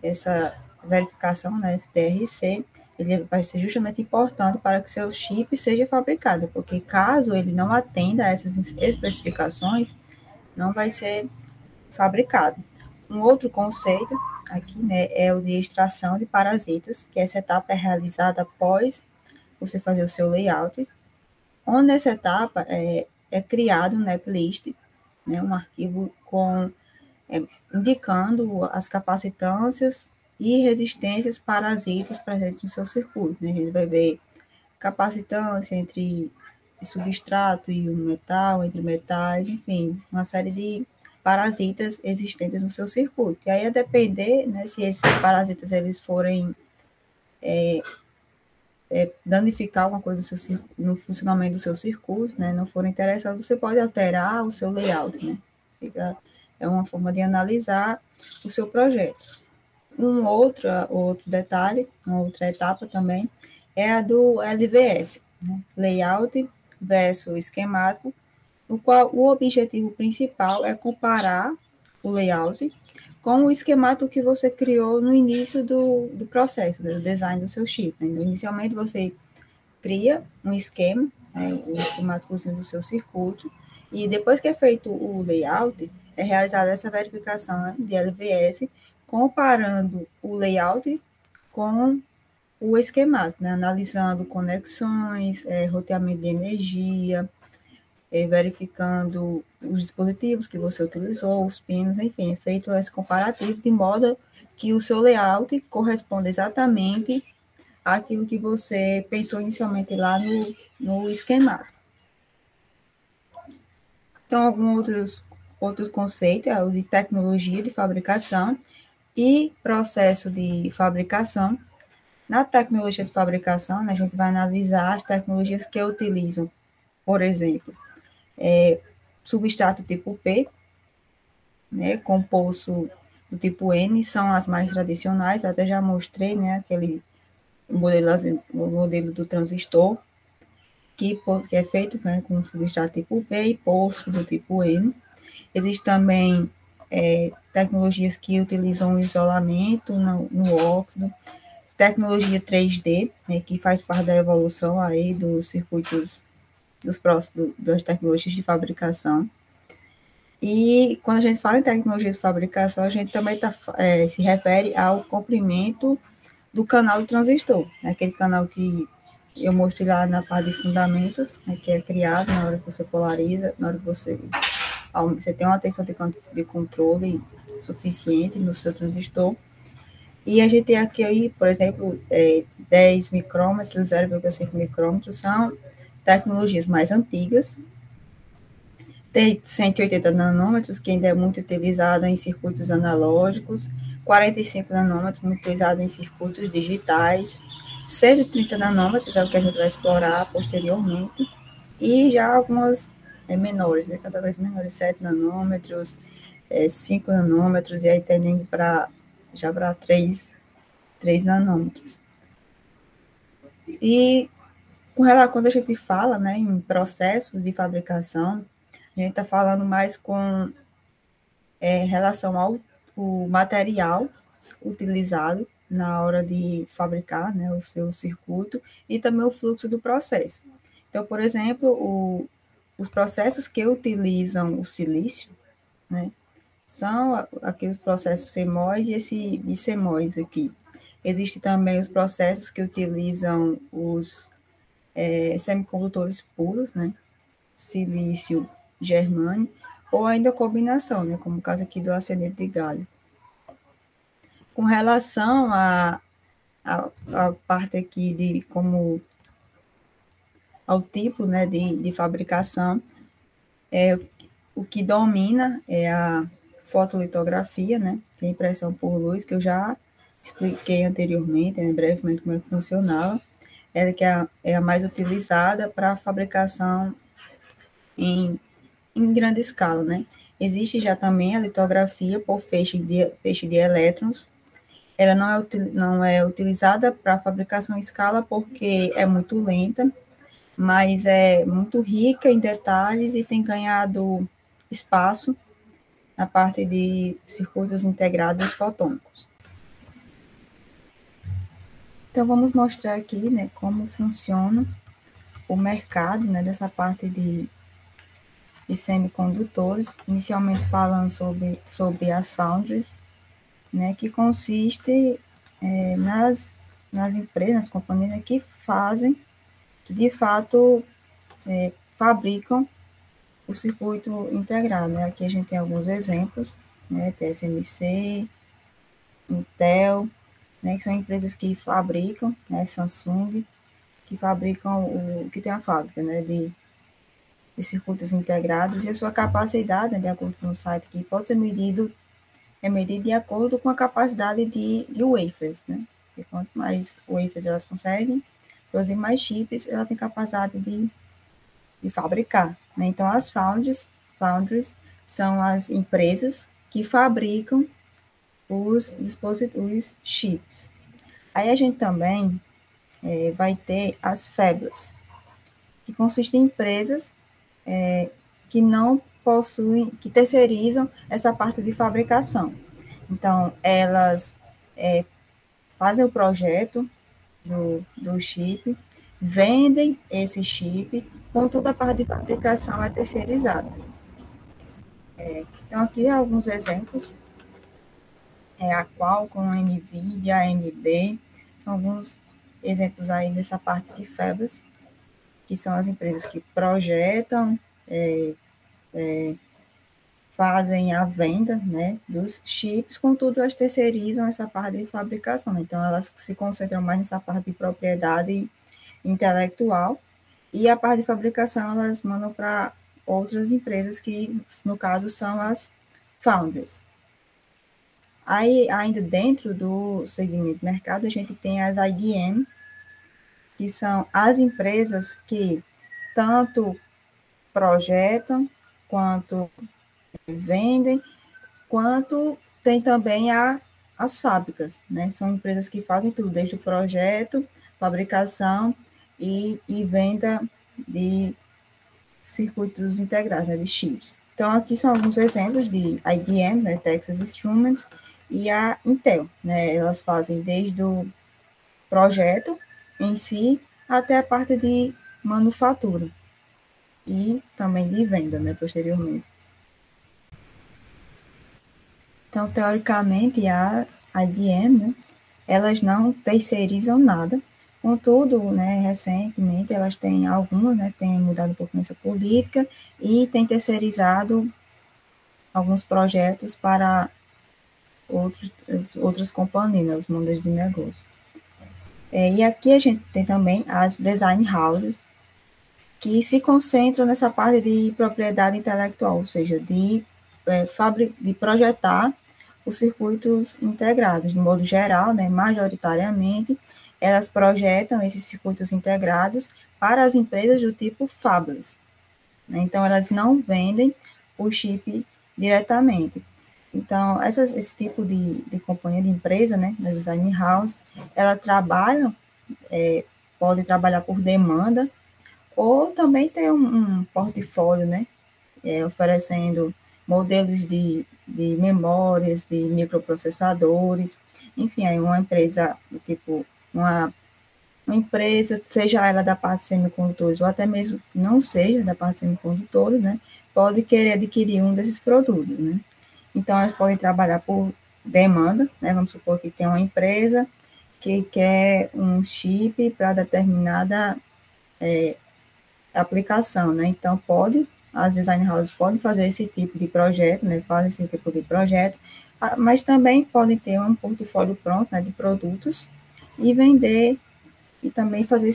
essa verificação, né, esse DRC, ele vai ser justamente importante para que seu chip seja fabricado, porque caso ele não atenda a essas especificações, não vai ser fabricado. Um outro conceito aqui, né, é o de extração de parasitas, que essa etapa é realizada após você fazer o seu layout, onde nessa etapa é criado um netlist, né, um arquivo indicando as capacitâncias e resistências parasitas presentes no seu circuito, né? A gente vai ver capacitância entre substrato e um metal, entre metais, enfim, uma série de parasitas existentes no seu circuito. E aí, a depender, né, se esses parasitas eles forem danificar alguma coisa no funcionamento do seu circuito, né, não forem interessados, você pode alterar o seu layout, né? É uma forma de analisar o seu projeto. Outro detalhe, uma outra etapa também, é a do LVS, né? Layout versus esquemático, no qual o objetivo principal é comparar o layout com o esquemático que você criou no início do processo, né, do design do seu chip. Né? Então, inicialmente, você cria um esquema, né, o esquemático do seu circuito, e depois que é feito o layout, é realizada essa verificação, né, de LVS, comparando o layout com o esquemático, né, analisando conexões, roteamento de energia, verificando os dispositivos que você utilizou, os pinos, enfim, é feito esse comparativo de modo que o seu layout corresponda exatamente àquilo que você pensou inicialmente lá no esquema. Então, alguns outros conceitos, é o de tecnologia de fabricação e processo de fabricação. Na tecnologia de fabricação, né, a gente vai analisar as tecnologias que utilizam, por exemplo, substrato tipo P, né, composto do tipo N, são as mais tradicionais, eu até já mostrei, né, aquele modelo, o modelo do transistor, que é feito, né, com substrato tipo P e poço do tipo N. Existem também tecnologias que utilizam o isolamento no óxido, tecnologia 3D, né, que faz parte da evolução aí dos circuitos das tecnologias de fabricação. E quando a gente fala em tecnologia de fabricação, a gente também se refere ao comprimento do canal do transistor, né, aquele canal que eu mostrei lá na parte de fundamentos, né, que é criado na hora que você polariza, na hora que você tem uma tensão de controle suficiente no seu transistor. E a gente tem aqui, por exemplo, 10 micrômetros, 0,5 micrômetros, são tecnologias mais antigas. Tem 180 nanômetros, que ainda é muito utilizada em circuitos analógicos, 45 nanômetros, muito utilizado em circuitos digitais, 130 nanômetros é o que a gente vai explorar posteriormente, e já algumas menores, né, cada vez menores, 7 nanômetros, 5 nanômetros, e aí tendendo já para 3 nanômetros. E quando a gente fala, né, em processos de fabricação, a gente está falando mais com relação ao o material utilizado na hora de fabricar, né, o seu circuito e também o fluxo do processo. Então, por exemplo, os processos que utilizam o silício, né, são aqueles processos CMOS e esse bicemóis aqui. Existem também os processos que utilizam os semicondutores puros, né, silício, germânio, ou ainda combinação, né, como o caso aqui do arseneto de galho. Com relação à parte aqui de como ao tipo, né, de fabricação, o que domina é a fotolitografia, né, que é a impressão por luz, que eu já expliquei anteriormente, né, brevemente como é que funcionava. Ela que é a mais utilizada para a fabricação em grande escala, né? Existe já também a litografia por feixe de elétrons. Ela não é utilizada para fabricação em escala porque é muito lenta, mas é muito rica em detalhes e tem ganhado espaço na parte de circuitos integrados fotônicos. Então, vamos mostrar aqui, né, como funciona o mercado, né, dessa parte de semicondutores, inicialmente falando sobre as foundries, né, que consiste nas empresas, nas companhias, né, que fazem, de fato, fabricam o circuito integrado. Né? Aqui a gente tem alguns exemplos, né, TSMC, Intel, né, que são empresas que fabricam, né, Samsung, que fabricam que tem a fábrica, né, de circuitos integrados, e a sua capacidade, né, de acordo com o site aqui, pode ser medido de acordo com a capacidade de wafers, né? Porque quanto mais wafers elas conseguem produzir, mais chips ela tem capacidade de fabricar, né? Então, as foundries são as empresas que fabricam os dispositivos, os chips. Aí a gente também vai ter as fabless, que consistem em empresas que não possuem, que terceirizam essa parte de fabricação. Então, elas fazem o projeto do chip, vendem esse chip, com toda a parte de fabricação é terceirizada. Então, aqui alguns exemplos, a Qualcomm, a NVIDIA, a AMD, são alguns exemplos aí dessa parte de fabless, que são as empresas que projetam fazem a venda, né, dos chips, contudo, elas terceirizam essa parte de fabricação. Então, elas se concentram mais nessa parte de propriedade intelectual, e a parte de fabricação elas mandam para outras empresas que, no caso, são as foundries. Aí, ainda dentro do segmento de mercado, a gente tem as IDMs, que são as empresas que tanto projetam, quanto vendem, quanto tem também as fábricas, né? São empresas que fazem tudo, desde o projeto, fabricação e venda de circuitos integrados, né, de chips. Então, aqui são alguns exemplos de IDM, né, Texas Instruments, e a Intel, né? Elas fazem desde o projeto em si até a parte de manufatura e também de venda, né, posteriormente. Então, teoricamente, a IDM, né, elas não terceirizam nada, contudo, né, recentemente, elas têm algumas, né, têm mudado um pouco essa política e têm terceirizado alguns projetos para outras companhias, né, os mundos de negócio. E aqui a gente tem também as design houses, que se concentram nessa parte de propriedade intelectual, ou seja, de projetar os circuitos integrados, de modo geral, né, majoritariamente, elas projetam esses circuitos integrados para as empresas do tipo fabless, né, então elas não vendem o chip diretamente. Então, esse tipo de companhia, de empresa, né, da design house, ela trabalha, pode trabalhar por demanda, ou também ter um portfólio, né, oferecendo modelos de memórias, de microprocessadores, enfim, aí uma empresa, tipo, uma empresa, seja ela da parte de semicondutores, ou até mesmo não seja da parte de semicondutores, né, pode querer adquirir um desses produtos, né. Então, elas podem trabalhar por demanda, né, vamos supor que tem uma empresa que quer um chip para determinada aplicação, né? Então, as design houses podem fazer esse tipo de projeto, né? Fazem esse tipo de projeto, mas também podem ter um portfólio pronto, né, de produtos e vender e também fazer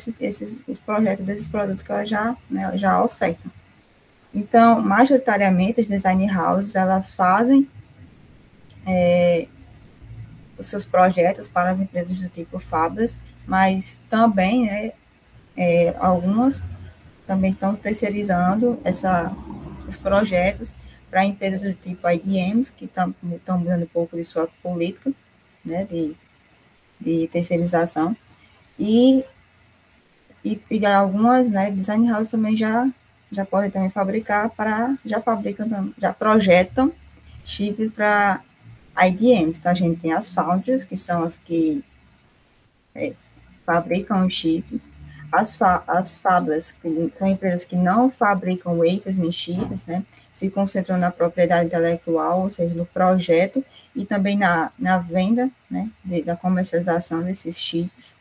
os projetos desses produtos que ela já, né, já oferta. Então, majoritariamente, as design houses, elas fazem os seus projetos para as empresas do tipo fabless, mas também, né, algumas também estão terceirizando os projetos para empresas do tipo IDMs, que estão mudando um pouco de sua política, né, de terceirização, e, e algumas, né, design houses também já podem também fabricar já projetam chips para IDMs. Então, a gente tem as foundries, que são as que fabricam os chips, as fábricas, que são empresas que não fabricam wafers nem chips, né, se concentram na propriedade intelectual, ou seja, no projeto, e também na venda, né, da comercialização desses chips.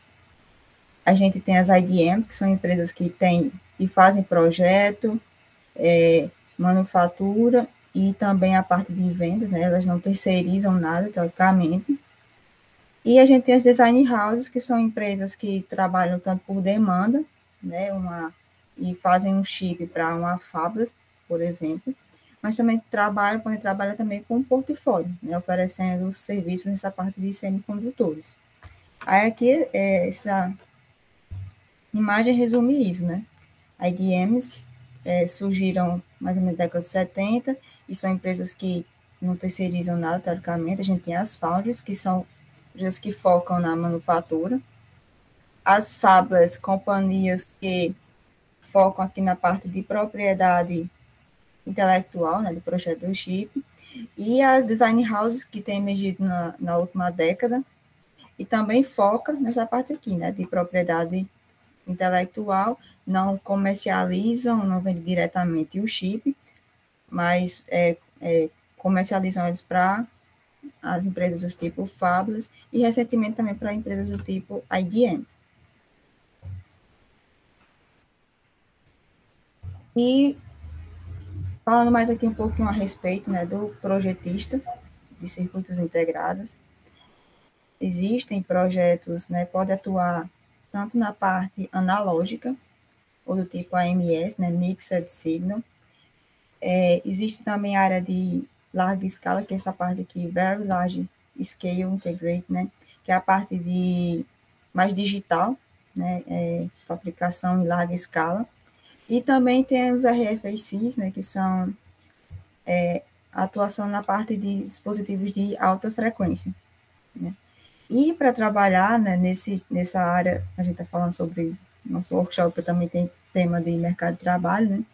A gente tem as IDMs, que são empresas que fazem projeto, manufatura, e também a parte de vendas, né, elas não terceirizam nada, teoricamente. E a gente tem as design houses, que são empresas que trabalham tanto por demanda, né, e fazem um chip para uma fábrica, por exemplo, mas também podem trabalhar também com um portfólio, né, oferecendo serviços nessa parte de semicondutores. Aí aqui, essa imagem resume isso, né? IDMs surgiram mais ou menos na década de 70, e são empresas que não terceirizam nada, teoricamente. A gente tem as foundries, que são empresas que focam na manufatura. As fabless, companhias que focam aqui na parte de propriedade intelectual, né, do projeto do chip. E as design houses, que têm emergido na última década, e também foca nessa parte aqui, né, de propriedade intelectual, não comercializam, não vendem diretamente o chip, mas comercializam eles para as empresas do tipo fabless e recentemente também para empresas do tipo IDMs. E Falando mais aqui um pouquinho a respeito, né, do projetista de circuitos integrados, existem projetos, né, pode atuar tanto na parte analógica, ou do tipo AMS, né, Mixed Signal. Existe também a área de larga escala, que é essa parte aqui, Very Large Scale Integrate, né, que é a parte de mais digital, né, fabricação em larga escala. E também tem os RFICs, né, que são a atuação na parte de dispositivos de alta frequência, né. E para trabalhar, né, nessa área, a gente está falando sobre nosso workshop, também tem tema de mercado de trabalho, né,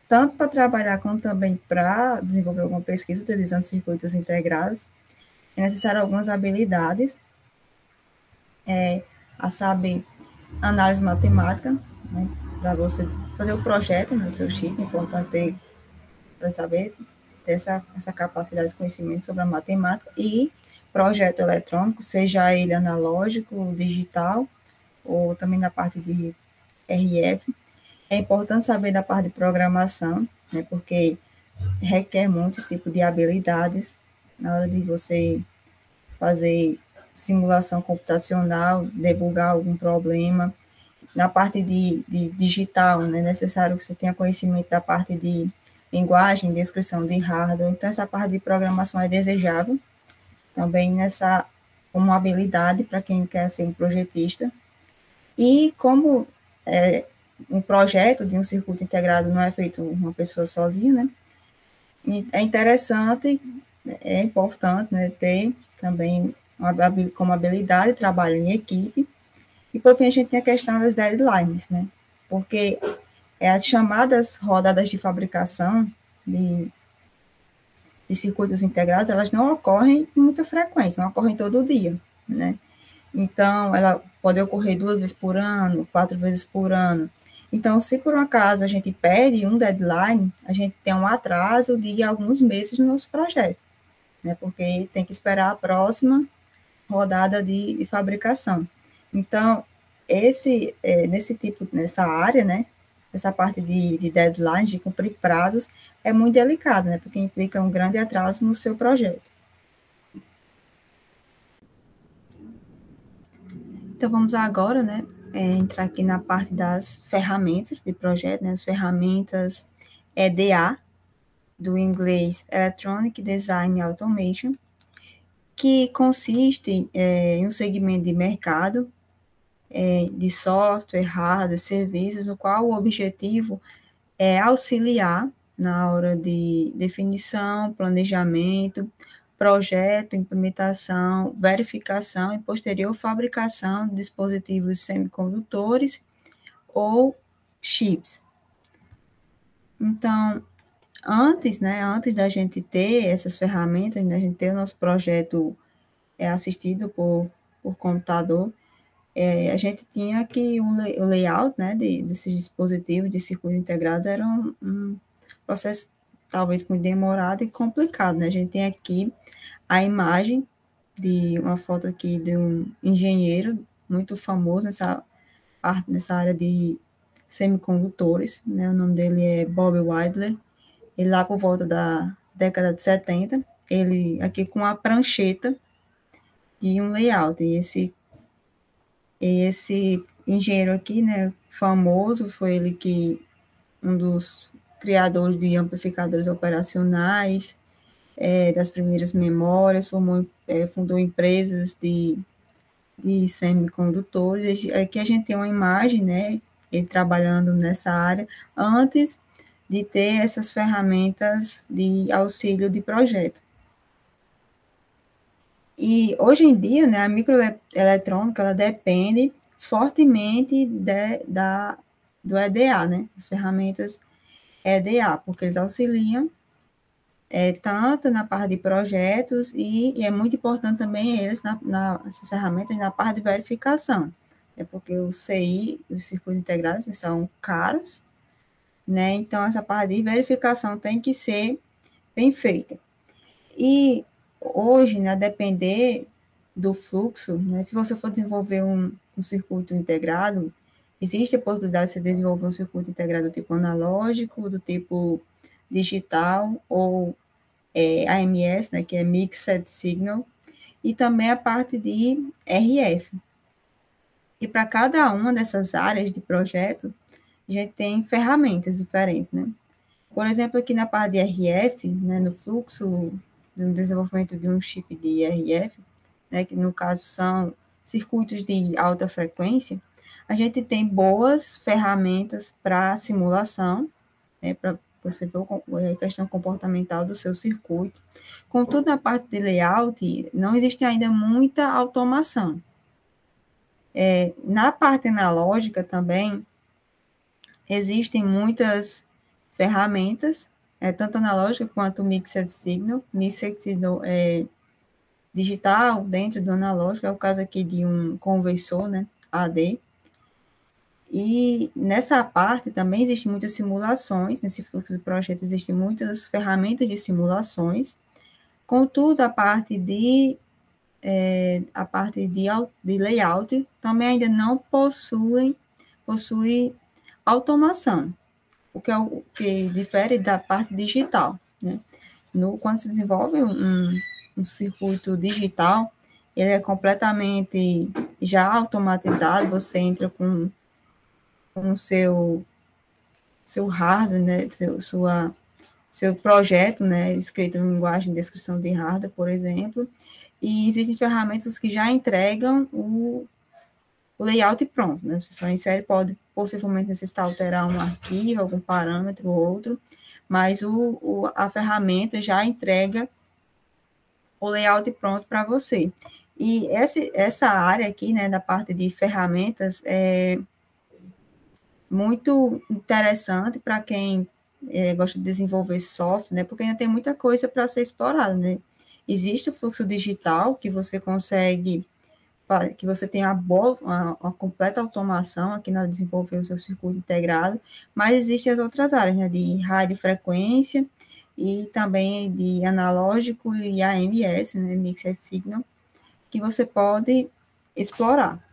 tanto para trabalhar como também para desenvolver alguma pesquisa utilizando circuitos integrados, é necessário algumas habilidades, a saber, análise matemática, né, para você fazer o projeto no seu chip, é importante saber ter essa capacidade de conhecimento sobre a matemática e projeto eletrônico, seja ele analógico, digital, ou também na parte de RF. É importante saber da parte de programação, né, porque requer muito esse tipo de habilidades na hora de você fazer simulação computacional, debugar algum problema. Na parte de digital, né, é necessário que você tenha conhecimento da parte de linguagem, descrição de hardware. Então, essa parte de programação é desejável também nessa como habilidade para quem quer ser um projetista. E como um projeto de um circuito integrado não é feito uma pessoa sozinha, né? É interessante, é importante, né, ter também como habilidade trabalho em equipe. E, por fim, a gente tem a questão das deadlines, né? Porque as chamadas rodadas de fabricação de circuitos integrados, elas não ocorrem com muita frequência, não ocorrem todo dia, né? Então, ela pode ocorrer 2 vezes por ano, 4 vezes por ano. Então, se por um acaso a gente perde um deadline, a gente tem um atraso de alguns meses no nosso projeto, né? Porque tem que esperar a próxima rodada de fabricação. Então, nessa área, né? Essa parte de deadline, de cumprir prazos, é muito delicada, né? Porque implica um grande atraso no seu projeto. Então, vamos agora, né, entrar aqui na parte das ferramentas de projeto, né, as ferramentas EDA, do inglês Electronic Design Automation, que consiste em um segmento de mercado de software, hardware, serviços, no qual o objetivo é auxiliar na hora de definição, planejamento, projeto, implementação, verificação e posterior fabricação de dispositivos semicondutores ou chips. Então, antes da gente ter essas ferramentas, da gente ter o nosso projeto assistido por computador, a gente tinha que o layout, né, desses dispositivos de circuito integrados era um processo talvez muito demorado e complicado, né? A gente tem aqui a imagem de uma foto aqui de um engenheiro muito famoso nessa área de semicondutores, né? O nome dele é Bob Weidler. Ele lá por volta da década de 70, ele aqui com a prancheta de um layout. E esse engenheiro aqui, né, famoso, foi ele que um dos criadores de amplificadores operacionais, das primeiras memórias, fundou empresas de semicondutores. Aqui a gente tem uma imagem, né, ele trabalhando nessa área, antes de ter essas ferramentas de auxílio de projeto. E hoje em dia, né, a microeletrônica, ela depende fortemente do EDA, né, as ferramentas EDA, porque eles auxiliam tanto na parte de projetos e é muito importante também eles, essas ferramentas, na parte de verificação. É porque o CI, os circuitos integrados, são caros, né? Então, essa parte de verificação tem que ser bem feita. E hoje, né, depender do fluxo, né, se você for desenvolver um circuito integrado, existe a possibilidade de você desenvolver um circuito integrado do tipo analógico, do tipo digital, ou AMS, né, que é Mixed Signal, e também a parte de RF. E para cada uma dessas áreas de projeto, a gente tem ferramentas diferentes, né? Por exemplo, aqui na parte de RF, né, no fluxo do desenvolvimento de um chip de RF, né, que no caso são circuitos de alta frequência, a gente tem boas ferramentas para simulação, né, para você ver a questão comportamental do seu circuito. Contudo, na parte de layout, não existe ainda muita automação. Na parte analógica também, existem muitas ferramentas, tanto analógica quanto mixed signal. Mixed signal é digital dentro do analógico, é o caso aqui de um conversor, né, AD. E nessa parte também existem muitas simulações, nesse fluxo de projeto existem muitas ferramentas de simulações. Contudo, a parte de layout também ainda não possui automação, o que difere da parte digital, né? Quando se desenvolve um circuito digital, ele é completamente já automatizado, você entra com o seu hardware, né, seu projeto, né, escrito em linguagem de descrição de hardware, por exemplo, e existem ferramentas que já entregam o layout pronto, né? Você só insere, pode possivelmente necessitar alterar um arquivo, algum parâmetro ou outro, mas a ferramenta já entrega o layout pronto para você. E essa área aqui, né, da parte de ferramentas, é muito interessante para quem gosta de desenvolver software, né, porque ainda tem muita coisa para ser explorada, né. Existe o fluxo digital, que você consegue, que você tem uma completa automação aqui na hora de desenvolver o seu circuito integrado, mas existem as outras áreas, né, de radiofrequência e também de analógico e AMS, né, Mixed Signal, que você pode explorar.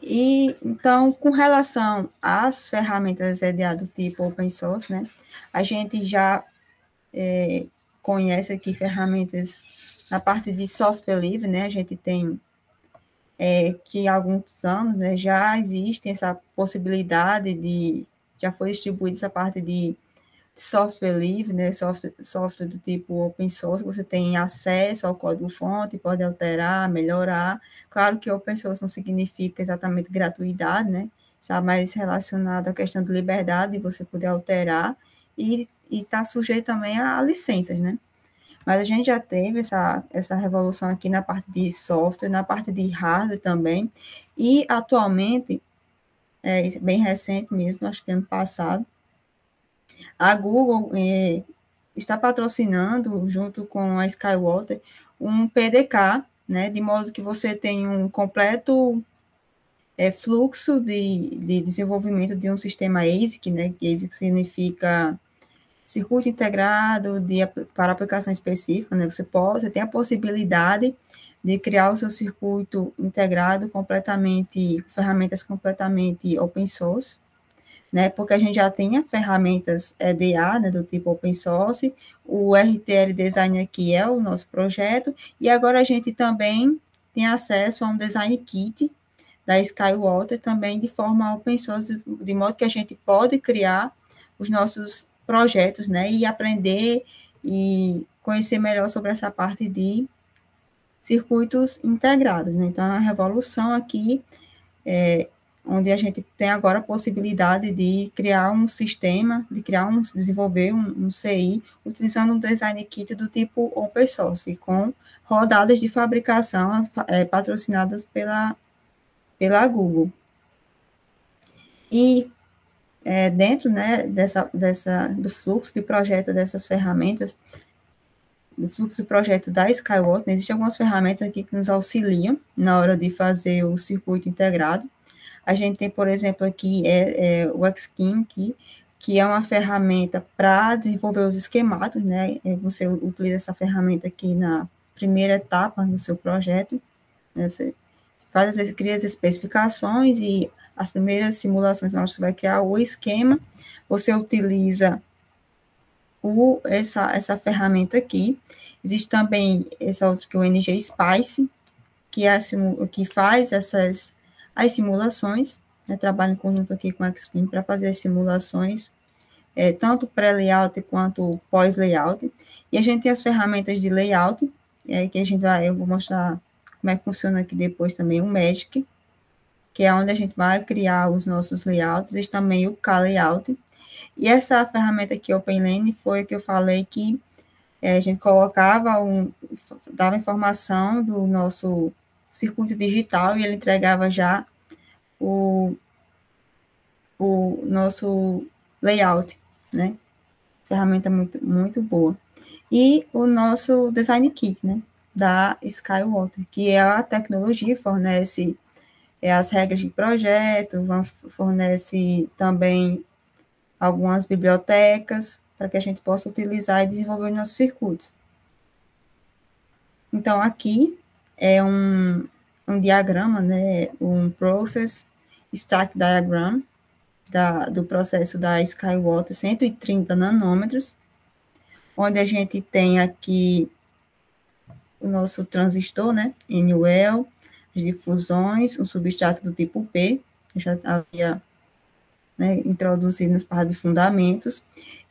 E, então, com relação às ferramentas EDA do tipo open source, né, a gente já conhece aqui ferramentas na parte de software livre, né, a gente tem que há alguns anos, né, já existe essa possibilidade já foi distribuída essa parte de software livre, né, software do tipo open source, você tem acesso ao código-fonte, pode alterar, melhorar. Claro que open source não significa exatamente gratuidade, né, está mais relacionado à questão de liberdade, de você poder alterar, e está sujeito também a licenças, né. Mas a gente já teve essa revolução aqui na parte de software, na parte de hardware também, e atualmente, bem recente mesmo, acho que ano passado, a Google está patrocinando, junto com a Skywater, um PDK, né, de modo que você tem um completo fluxo de desenvolvimento de um sistema ASIC, né, que ASIC significa circuito integrado para aplicação específica, né, você tem a possibilidade de criar o seu circuito integrado completamente, ferramentas completamente open source, né, porque a gente já tem ferramentas EDA, né, do tipo open source, o RTL Design aqui é o nosso projeto, e agora a gente também tem acesso a um design kit da Skywater também de forma open source, de modo que a gente pode criar os nossos projetos, né, e aprender e conhecer melhor sobre essa parte de circuitos integrados, né. Então, a revolução aqui onde a gente tem agora a possibilidade de criar um sistema, desenvolver um CI, utilizando um design kit do tipo open source, com rodadas de fabricação patrocinadas pela Google. E dentro, né, do fluxo de projeto dessas ferramentas, do fluxo de projeto da Skywater, existem algumas ferramentas aqui que nos auxiliam na hora de fazer o circuito integrado. A gente tem, por exemplo, aqui o Xkim, que é uma ferramenta para desenvolver os esquemáticos, né? Você utiliza essa ferramenta aqui na primeira etapa do seu projeto, né? Você cria as especificações e as primeiras simulações, onde você vai criar o esquema, você utiliza essa ferramenta aqui. Existe também essa outra que é o NG Spice, que, que faz as simulações, né, trabalha em conjunto aqui com a Xkim para fazer as simulações, tanto pré-layout quanto pós-layout. E a gente tem as ferramentas de layout, que eu vou mostrar como é que funciona aqui depois também o Magic, que é onde a gente vai criar os nossos layouts, e também o K-Layout. E essa ferramenta aqui, OpenLane, foi a que eu falei que a gente dava informação do nosso circuito digital e ele entregava já o nosso layout, né? Ferramenta muito, muito boa. E o nosso Design Kit, né? Da Skywater, que é a tecnologia que fornece as regras de projeto, fornece também algumas bibliotecas para que a gente possa utilizar e desenvolver os nossos circuitos. Então, aqui é um diagrama, né, um Process Stack Diagram do processo da Skywater, 130 nanômetros, onde a gente tem aqui o nosso transistor, né, NWL, as difusões, um substrato do tipo P, que já havia, né, introduzido nas partes de fundamentos,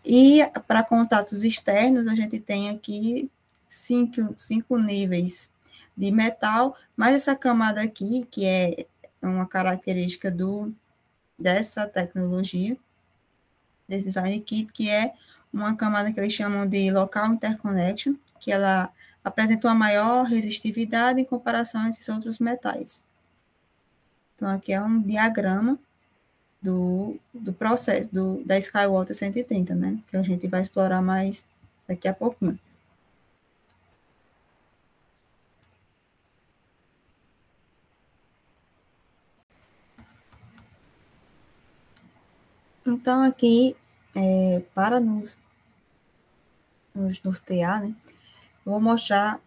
e para contatos externos, a gente tem aqui cinco níveis de metal, mais essa camada aqui, que é uma característica dessa tecnologia, desse design kit, que é uma camada que eles chamam de local interconnection, que ela apresenta uma maior resistividade em comparação a esses outros metais. Então, aqui é um diagrama do processo da Skywater 130, né? Que a gente vai explorar mais daqui a pouquinho. Então, aqui, para nos nortear, né? Eu vou mostrar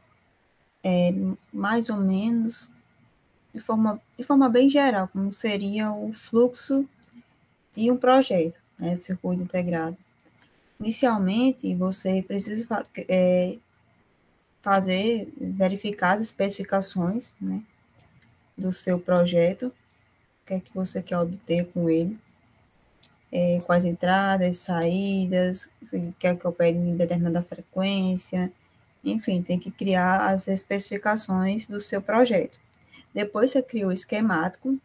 mais ou menos de forma bem geral, como seria o fluxo de um projeto, né, circuito integrado. Inicialmente, você precisa verificar as especificações, né, do seu projeto, o que é que você quer obter com ele, quais entradas, saídas, se quer que opere em determinada frequência, enfim, tem que criar as especificações do seu projeto. Depois você cria o esquemático,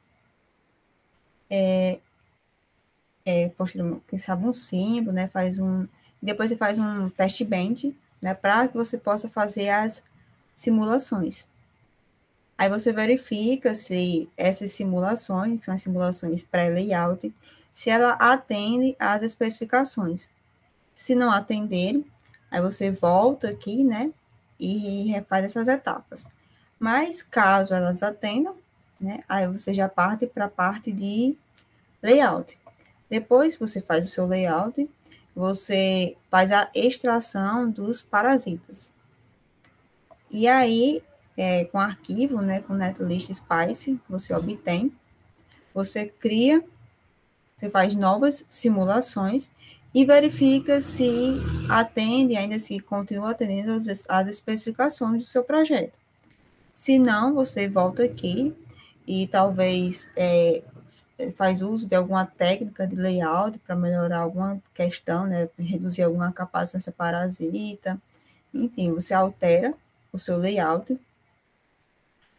posteriormente, quem sabe um símbolo, né, depois você faz um test bench, né, para que você possa fazer as simulações. Aí você verifica se essas simulações, que são as simulações pré-layout, se ela atende às especificações. Se não atenderem, aí você volta aqui, né, e refaz essas etapas. Mas caso elas atendam, né, aí você já parte para a parte de layout. Depois que você faz o seu layout, você faz a extração dos parasitas. E aí, com arquivo, né, com netlist Spice, você obtém, você cria, você faz novas simulações e verifica se atende, ainda se continua atendendo as especificações do seu projeto. Se não, você volta aqui e talvez faz uso de alguma técnica de layout para melhorar alguma questão, né, reduzir alguma capacitância parasita, enfim, você altera o seu layout.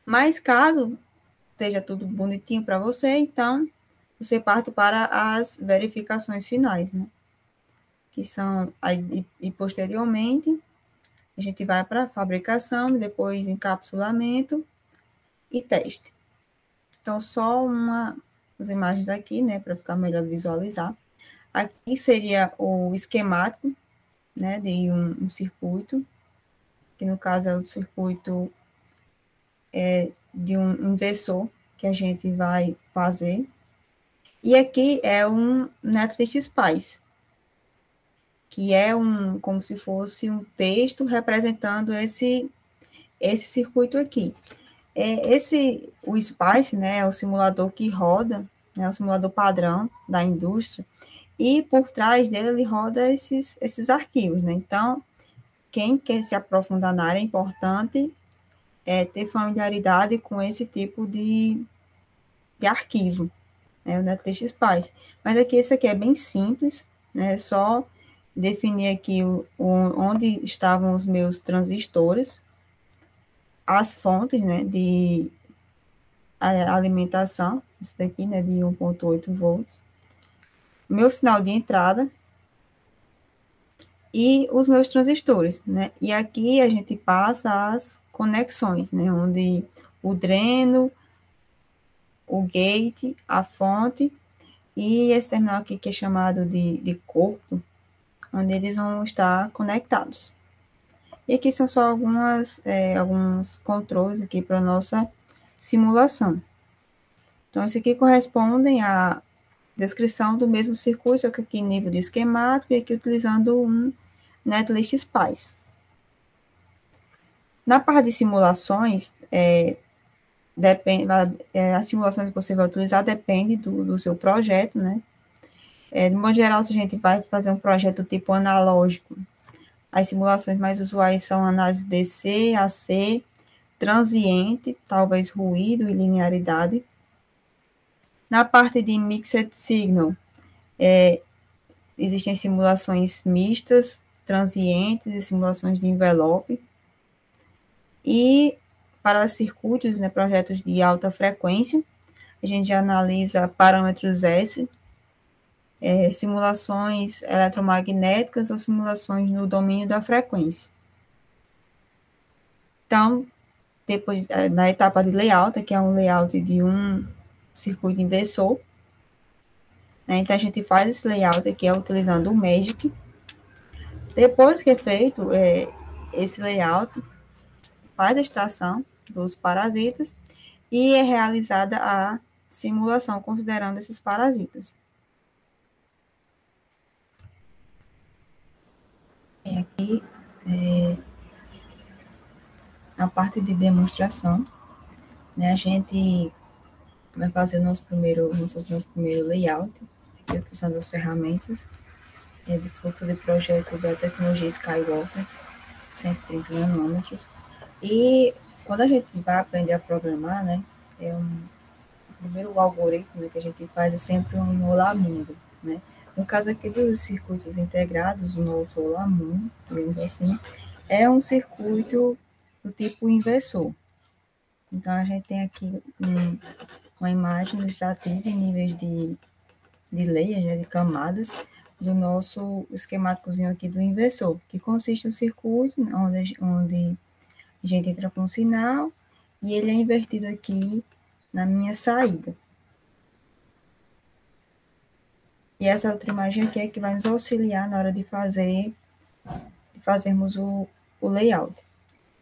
Mas caso esteja tudo bonitinho para você, então você parte para as verificações finais, né? Que são, aí, e posteriormente, a gente vai para fabricação, depois encapsulamento e teste. Então, só as imagens aqui, né, para ficar melhor visualizar. Aqui seria o esquemático, né, de um circuito, que no caso é o circuito de um inversor que a gente vai fazer. E aqui é um Netlist Spice, que é como se fosse um texto representando esse circuito aqui. O Spice, né, é o simulador que roda, né, o simulador padrão da indústria, e por trás dele ele roda esses arquivos, né? Então, quem quer se aprofundar na área é importante ter familiaridade com esse tipo de arquivo, né, o Netlist Spice. Mas aqui, isso aqui é bem simples, né? É só definir aqui onde estavam os meus transistores, as fontes, né, de alimentação, esse daqui, né, de 1,8 volts, meu sinal de entrada e os meus transistores, né? E aqui a gente passa as conexões, né, onde o dreno, o gate, a fonte e esse terminal aqui que é chamado de corpo, onde eles vão estar conectados. E aqui são só alguns controles aqui para a nossa simulação. Então, isso aqui correspondem à descrição do mesmo circuito, só que aqui nível de esquemático e aqui utilizando um Netlist Spice. Na parte de simulações, as simulações que você vai utilizar depende do seu projeto, né? De modo geral, se a gente vai fazer um projeto tipo analógico, as simulações mais usuais são análise DC, AC, transiente, talvez ruído e linearidade. Na parte de Mixed Signal, existem simulações mistas, transientes e simulações de envelope. E para circuitos, né, projetos de alta frequência, a gente analisa parâmetros S, simulações eletromagnéticas ou simulações no domínio da frequência. Então, depois, na etapa de layout, que é um layout de um circuito inversor, né, então a gente faz esse layout aqui utilizando o Magic. Depois que é feito esse layout, faz a extração dos parasitas e é realizada a simulação considerando esses parasitas. Aqui a parte de demonstração, né? A gente vai fazer nosso primeiro layout, aqui utilizando as ferramentas de fluxo de projeto da tecnologia Skywalker, 130 nanômetros. E quando a gente vai aprender a programar, né, o primeiro algoritmo, né, que a gente faz é sempre um Olá Mundo, né? No caso aqui dos circuitos integrados, o nosso Olá Mundo, digamos assim, é um circuito do tipo inversor. Então, a gente tem aqui uma imagem ilustrativa em níveis de layers, né, de camadas, do nosso esquemáticozinho aqui do inversor, que consiste no circuito onde a gente entra com o sinal e ele é invertido aqui na minha saída. E essa outra imagem aqui é que vai nos auxiliar na hora de fazermos o layout.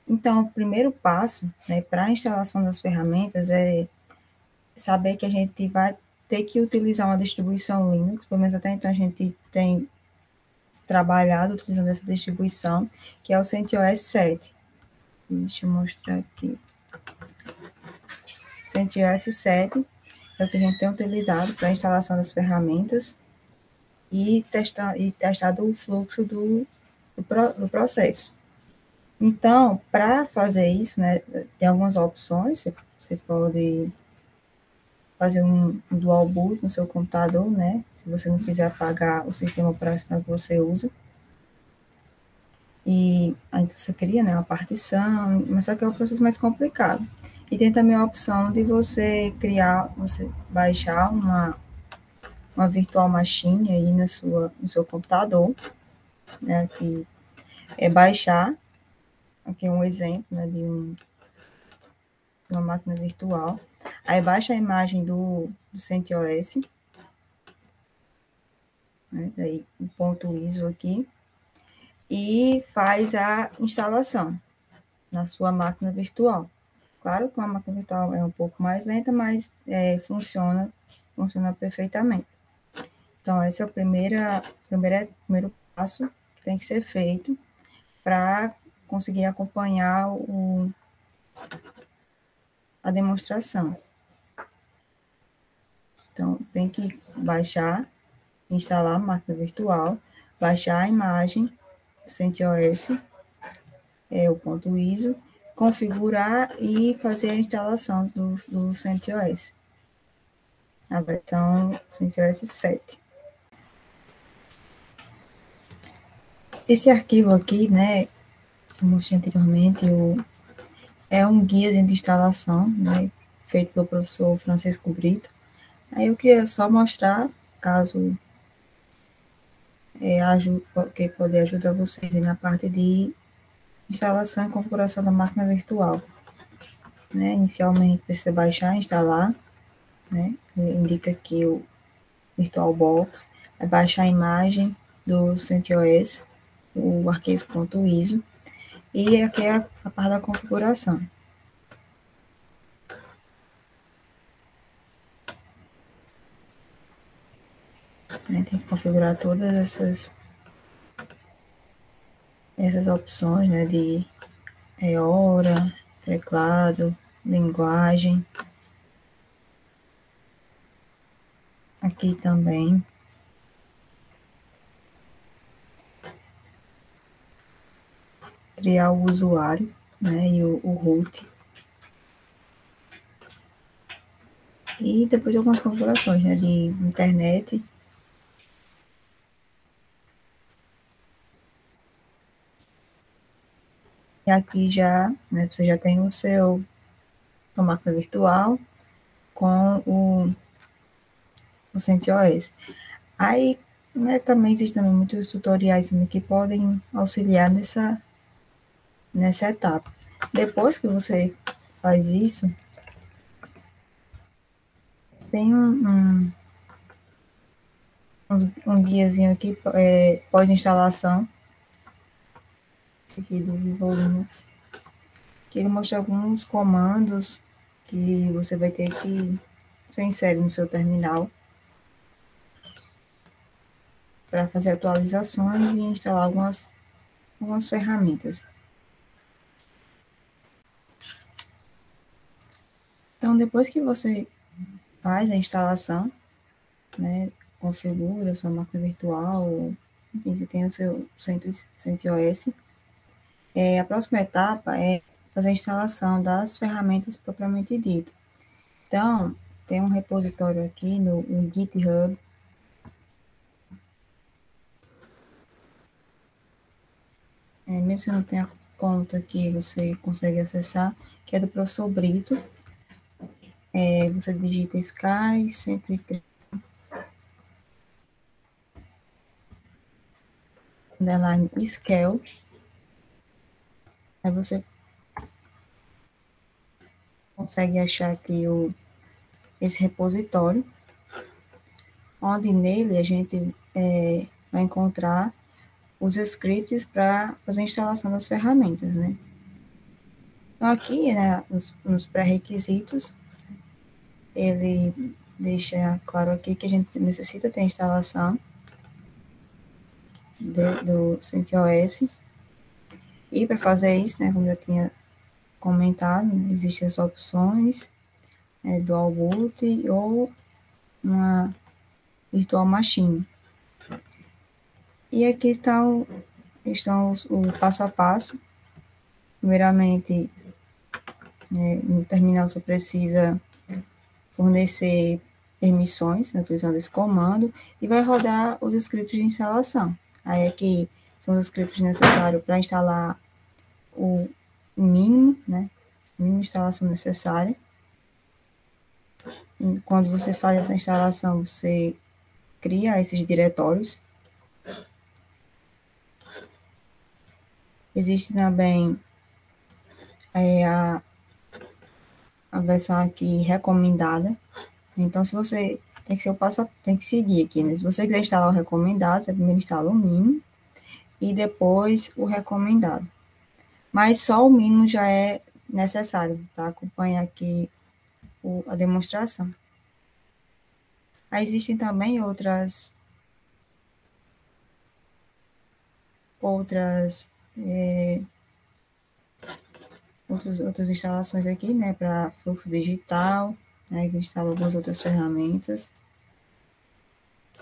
Então, o primeiro passo, né, para a instalação das ferramentas é saber que a gente vai ter que utilizar uma distribuição Linux, pelo menos até então a gente tem trabalhado utilizando essa distribuição, que é o CentOS 7. Deixa eu mostrar aqui. CentOS 7 é o que a gente tem utilizado para a instalação das ferramentas e testado o fluxo do processo. Então, para fazer isso, né, tem algumas opções, você pode fazer um dual boot no seu computador, né, se você não quiser apagar o sistema operacional que você usa. E aí você cria, né, uma partição, mas só que é um processo mais complicado. E tem também a opção de você baixar uma virtual machine aí no seu computador, né, que é baixar, aqui é um exemplo, né, de uma máquina virtual, aí baixa a imagem do CentOS, né, daí o ponto ISO aqui, e faz a instalação na sua máquina virtual. Claro que uma máquina virtual é um pouco mais lenta, mas funciona perfeitamente. Então, esse é o primeiro passo que tem que ser feito para conseguir acompanhar a demonstração. Então, tem que baixar, instalar a máquina virtual, baixar a imagem do CentOS, o ponto ISO, configurar e fazer a instalação do CentOS, a versão CentOS 7. Esse arquivo aqui, né, como eu mostrei anteriormente, é um guia de instalação, né, feito pelo professor Francisco Brito. Aí eu queria só mostrar, caso que poder ajudar vocês na parte de instalação e configuração da máquina virtual. Né? Inicialmente precisa baixar e instalar, né? Indica aqui o VirtualBox, vai baixar a imagem do CentOS, o arquivo .iso, e aqui é a parte da configuração. Tem que configurar todas essas opções, né, de hora, teclado, linguagem. Aqui também. Criar o usuário, né, e o root. E depois algumas configurações, né, de internet. E aqui já, né, você já tem a máquina virtual com o CentOS. Aí, né, também existem muitos tutoriais que podem auxiliar nessa etapa. Depois que você faz isso, tem um guiazinho aqui, pós-instalação, esse aqui do Vivo Linux, que ele mostra alguns comandos que você vai ter que você insere no seu terminal para fazer atualizações e instalar algumas ferramentas. Então, depois que você faz a instalação, né, configura sua máquina virtual, enfim, você tem o seu CentOS, a próxima etapa é fazer a instalação das ferramentas propriamente dito. Então, tem um repositório aqui no GitHub, mesmo se não tenha conta aqui, você consegue acessar, que é do professor Brito. Você digita Sky 103 underline Scale. Aí você consegue achar aqui esse repositório, onde nele a gente vai encontrar os scripts para fazer a instalação das ferramentas, né? Então, aqui, né, nos pré-requisitos, ele deixa claro aqui que a gente necessita ter a instalação do CentOS. E para fazer isso, né, como eu tinha comentado, existem as opções Dual Boot ou uma Virtual Machine. E aqui estão o passo a passo. Primeiramente, no terminal você precisa fornecer permissões, né, utilizando esse comando, e vai rodar os scripts de instalação. Aí aqui são os scripts necessários para instalar o mínimo, né, a mínima instalação necessária. E quando você faz essa instalação, você cria esses diretórios. Existe também a versão aqui recomendada. Então, se você tem que ser tem que seguir aqui, né? Se você quiser instalar o recomendado, você primeiro instala o mínimo e depois o recomendado. Mas só o mínimo já é necessário para acompanhar aqui a demonstração. Aí existem também outras instalações aqui, né, para fluxo digital, né, que instala algumas outras ferramentas.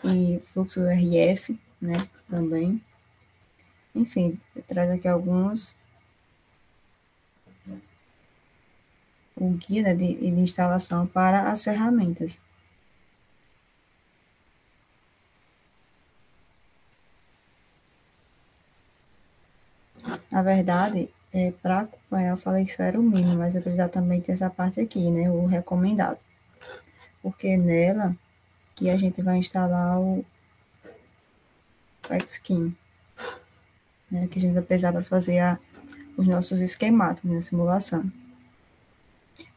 e fluxo RF, né, também. Enfim, traz aqui alguns, o guia, né, de instalação para as ferramentas. Na verdade, para acompanhar, eu falei que isso era o mínimo, mas eu precisava também ter essa parte aqui, né, o recomendado. Porque nela que a gente vai instalar o Xkin, né, que a gente vai precisar para fazer os nossos esquemáticos na simulação.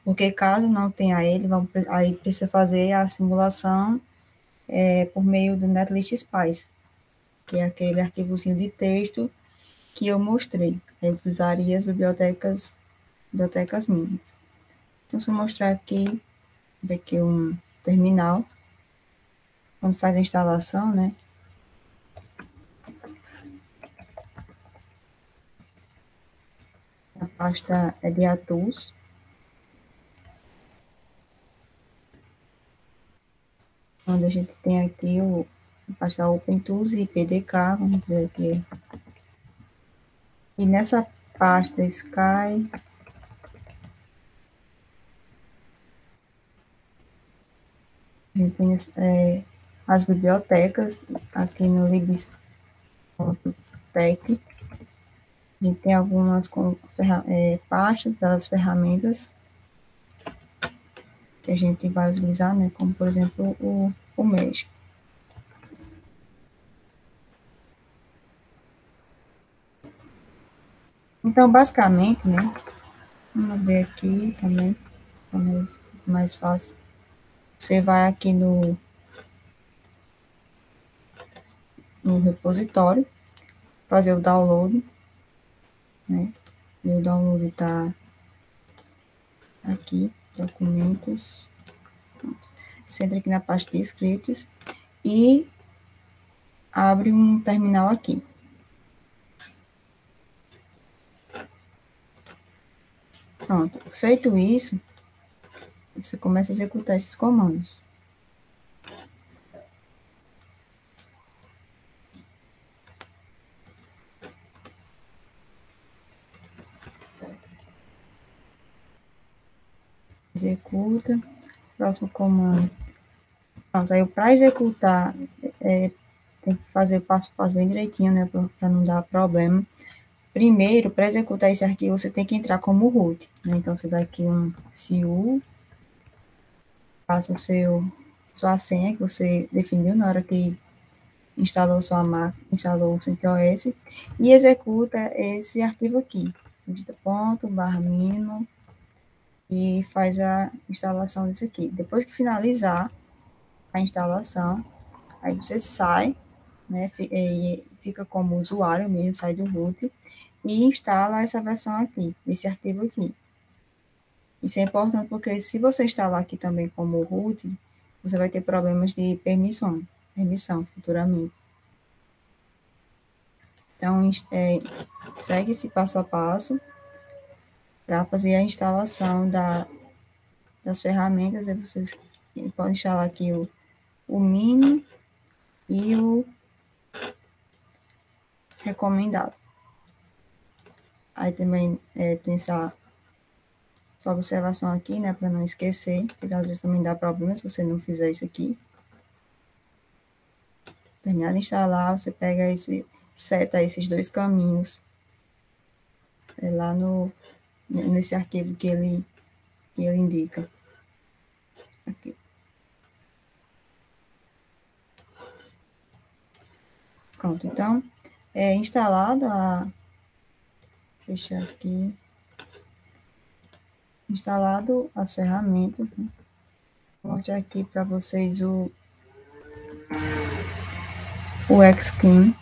Porque caso não tenha ele, aí precisa fazer a simulação por meio do Netlist Spice, que é aquele arquivozinho de texto que eu mostrei. Eu utilizaria as bibliotecas mínimas. Então, se eu mostrar aqui um terminal, quando faz a instalação, né? A pasta é de ATOOLS. Onde a gente tem aqui a pasta OpenTools e PDK, vamos ver aqui. E nessa pasta Sky, a gente tem as bibliotecas aqui no libs.tech. A gente tem algumas pastas das ferramentas que a gente vai utilizar, né? Como, por exemplo, o Mesh. Então, basicamente, né? Vamos ver aqui também, mais fácil. Você vai aqui no repositório, fazer o download, né? E o download está aqui, documentos. Você entra aqui na parte de scripts e abre um terminal aqui. Pronto. Feito isso, você começa a executar esses comandos. Executa. Próximo comando. Pronto, aí para executar, tem que fazer passo a passo bem direitinho, né, para não dar problema. Primeiro, para executar esse arquivo, você tem que entrar como root, né? Então, você dá aqui um cu, passa sua senha que você definiu na hora que instalou sua máquina, instalou o CentOS, e executa esse arquivo aqui, digita ponto, barra mínimo, e faz a instalação disso aqui. Depois que finalizar a instalação, aí você sai, né, e fica como usuário mesmo, sai do root, e instala essa versão aqui, esse arquivo aqui. Isso é importante porque se você instalar aqui também como root, você vai ter problemas de permissão futuramente. Então, segue esse passo a passo para fazer a instalação das ferramentas. Aí vocês podem instalar aqui o mínimo e o recomendado. Aí também tem essa observação aqui, né, para não esquecer, porque às vezes também dá problema se você não fizer isso aqui. Terminar de instalar, você pega seta esses dois caminhos lá nesse arquivo que ele indica. Aqui. Pronto, então, instalado fechar aqui, instalado as ferramentas, né? Vou mostrar aqui para vocês o Xkin.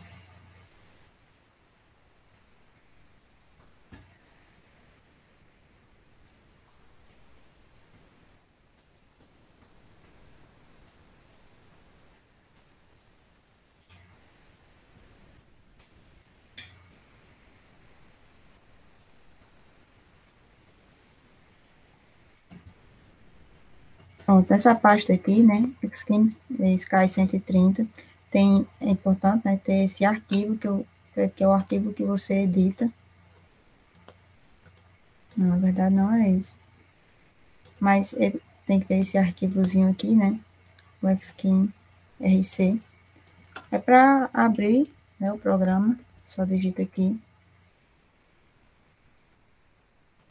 Pronto, essa pasta aqui, né, Xcode Sky 130, é importante, né, ter esse arquivo, que eu acredito que é o arquivo que você edita. Não, na verdade não é esse. Mas ele tem que ter esse arquivozinho aqui, né, o Xcode RC. É para abrir, né, o programa, só digita aqui,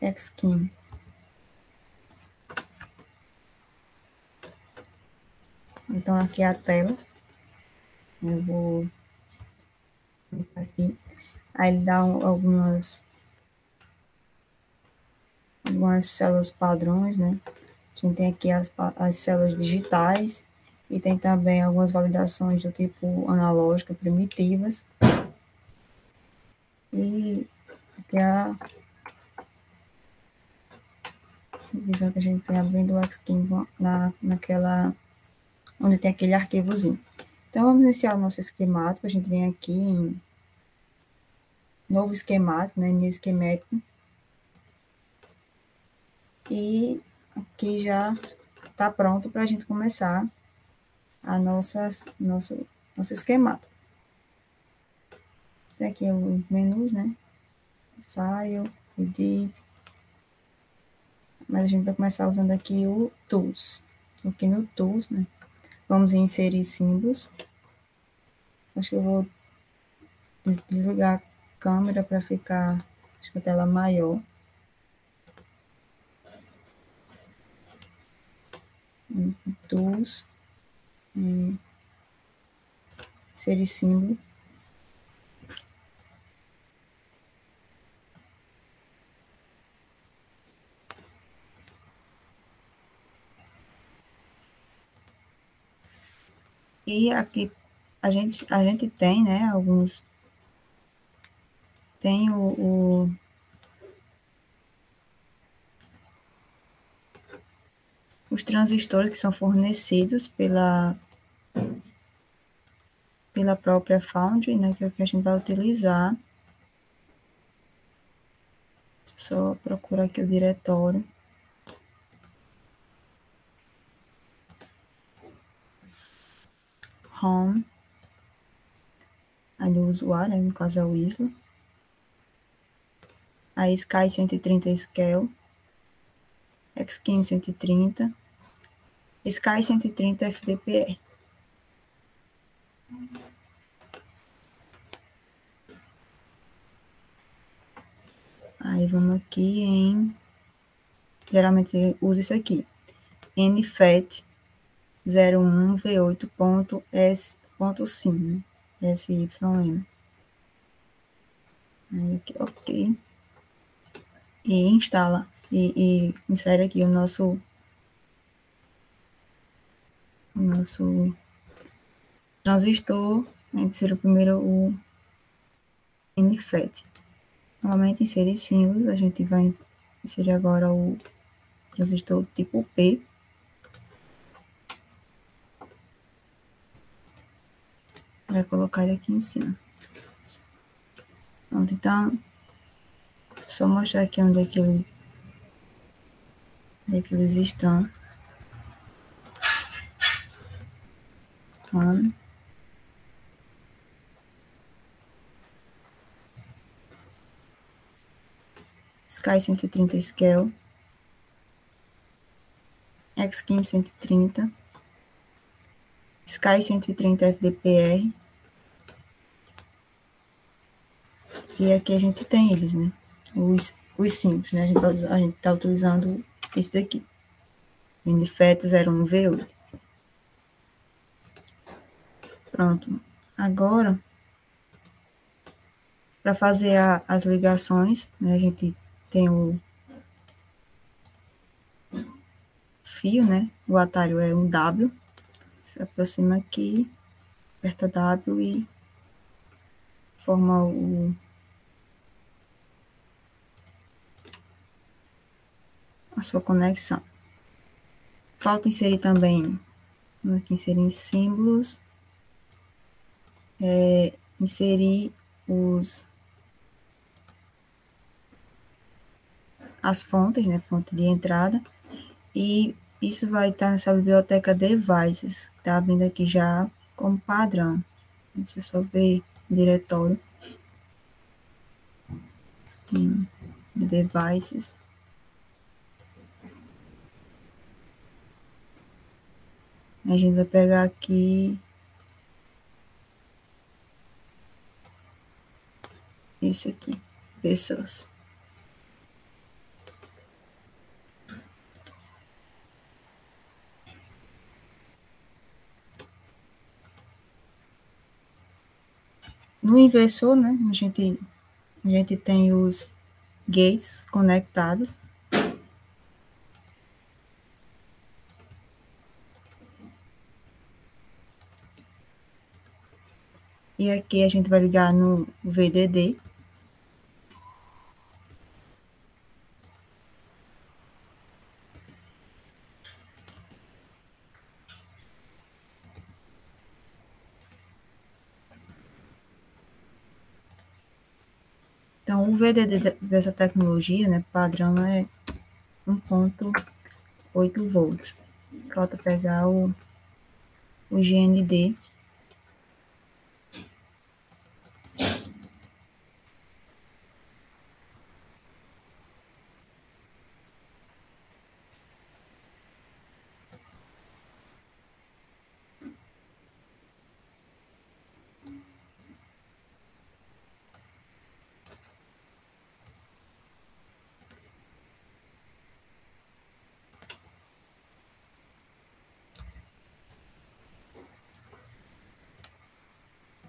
Xcode. Então, aqui é a tela. Eu vou clicar aqui. Aí ele dá algumas células padrões, né? A gente tem aqui as células digitais e tem também algumas validações do tipo analógica, primitivas. E aqui é a visão que a gente tem abrindo o Xcode naquela onde tem aquele arquivozinho. Então, vamos iniciar o nosso esquemático. A gente vem aqui em novo esquemático, né? New esquemático. E aqui já está pronto para a gente começar a nosso esquemático. Tem aqui os menus, né? File, Edit. Mas a gente vai começar usando aqui o Tools. Aqui no Tools, né? Vamos em inserir símbolos. Acho que eu vou desligar a câmera para ficar, acho que a tela maior. Tools. Inserir símbolo. E aqui a gente tem, né, tem os transistores que são fornecidos pela própria Foundry, né, que é o que a gente vai utilizar. Só procurar aqui o diretório. Home. Aí do usuário, no caso é o Isla. Aí Sky 130 Scale. Xkin 130. Sky 130 FDPR. Aí vamos aqui em... Geralmente usa isso aqui. NFET 01V8.S.SYM, né? SYM. Aí aqui, ok. E instala. E insere aqui o nosso transistor. Insere primeiro o NFET. Novamente, inserir símbolos. A gente vai inserir agora o transistor tipo P. Vai colocar ele aqui em cima. Pronto, então, só mostrar aqui onde é que eles estão. On. Sky 130 Scale. Xkim 130. Sky 130 FDPR. E aqui a gente tem eles, né? Os símbolos, né? A gente tá utilizando esse daqui. NFET 01V8. Pronto. Agora, para fazer as ligações, né? A gente tem o fio, né? O atalho é um W. Se aproxima aqui, aperta W e forma a sua conexão. Falta inserir também, vamos aqui inserir em símbolos, inserir as fontes, né, fonte de entrada, e isso vai estar nessa biblioteca Devices, que está abrindo aqui já como padrão. Deixa eu só ver o diretório. Aqui, Devices. A gente vai pegar aqui esse aqui, pessoas. No inversor, né, a gente tem os gates conectados. E aqui a gente vai ligar no VDD. Então, o VDD dessa tecnologia, né, padrão é 1.8 volts. Falta pegar o GND.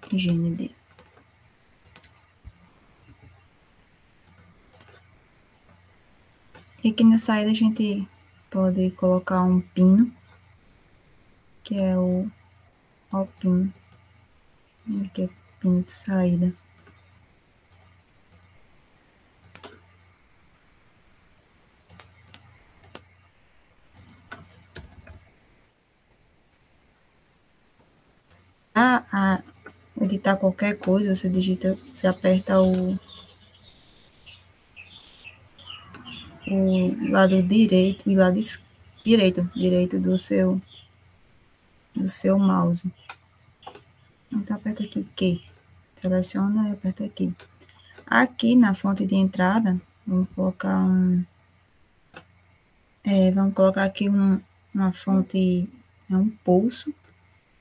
GND. E aqui na saída a gente pode colocar um pino, que é o pino. E aqui é pino de saída. Editar qualquer coisa, você digita, você aperta o lado direito e lado direito do seu mouse. Então aperta aqui Q, seleciona e aperta aqui. Aqui na fonte de entrada, vamos colocar vamos colocar aqui uma fonte, um pulso. Se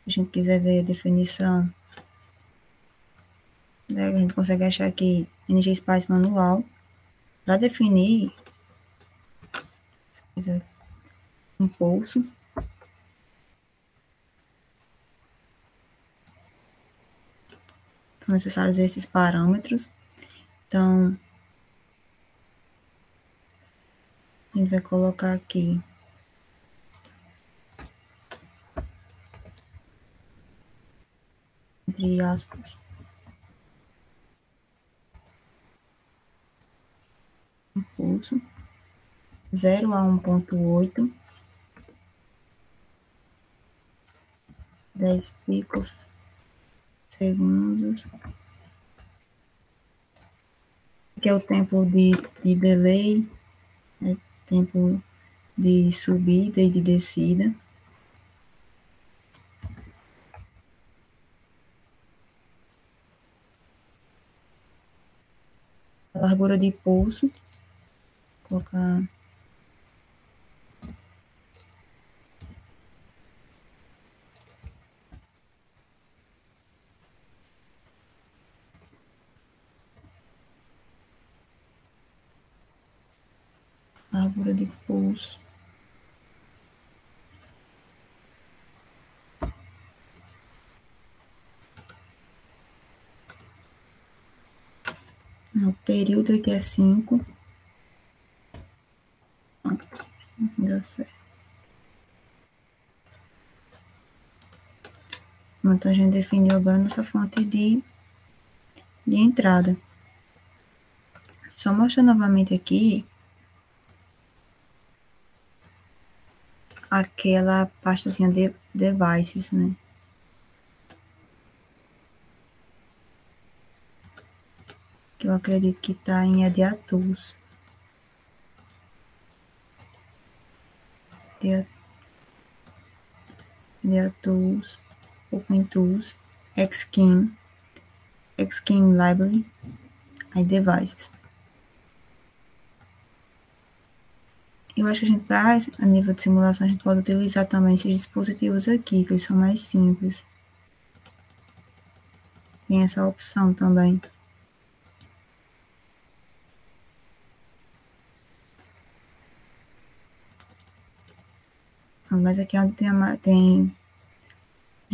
a gente quiser ver a definição, né, a gente consegue achar aqui energia Spice manual. Para definir um pulso, são necessários esses parâmetros. Então, a gente vai colocar aqui entre aspas, um pulso, 0 a 1.8, 10 picosegundos, que é o tempo de delay, tempo de subida e de descida. A largura de pulso, colocar largura de pulso. O período aqui é 5. Não deu certo. Então, a gente definiu agora nossa fonte de entrada. Só mostrar novamente aqui aquela pastazinha de devices, né? Que eu acredito que está em EDA Tools. Media Tools, Open Tools, Xscheme, Xscheme Library, aí Devices. Eu acho que a gente, a nível de simulação, a gente pode utilizar também esses dispositivos aqui, que eles são mais simples. Tem essa opção também. Mas aqui é onde tem a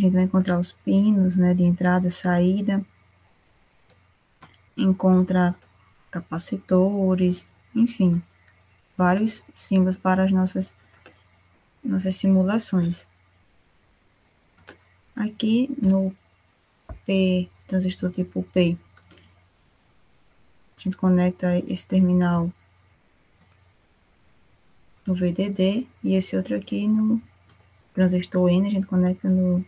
gente vai encontrar os pinos, né, de entrada e saída. Encontra capacitores, enfim, vários símbolos para as nossas simulações. Aqui no P, transistor tipo P, a gente conecta esse terminal no VDD e esse outro aqui no transistor N, a gente conecta no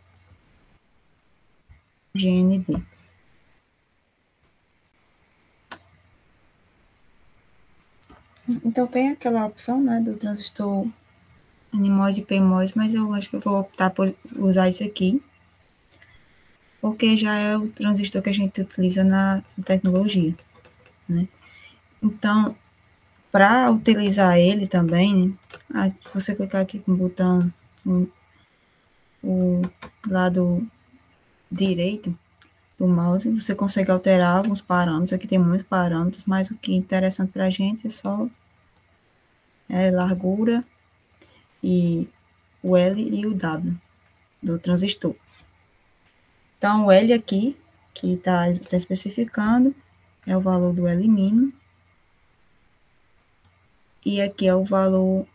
GND. Então tem aquela opção, né, do transistor NMOS e PMOS, mas eu acho que eu vou optar por usar esse aqui, porque já é o transistor que a gente utiliza na tecnologia, né? Então, para utilizar ele também, né, se você clicar aqui com o botão o lado direito do mouse, você consegue alterar alguns parâmetros. Aqui tem muitos parâmetros, mas o que é interessante para a gente é só largura e o L e o W do transistor. Então, o L aqui, que está especificando, é o valor do L mínimo. E aqui é um valor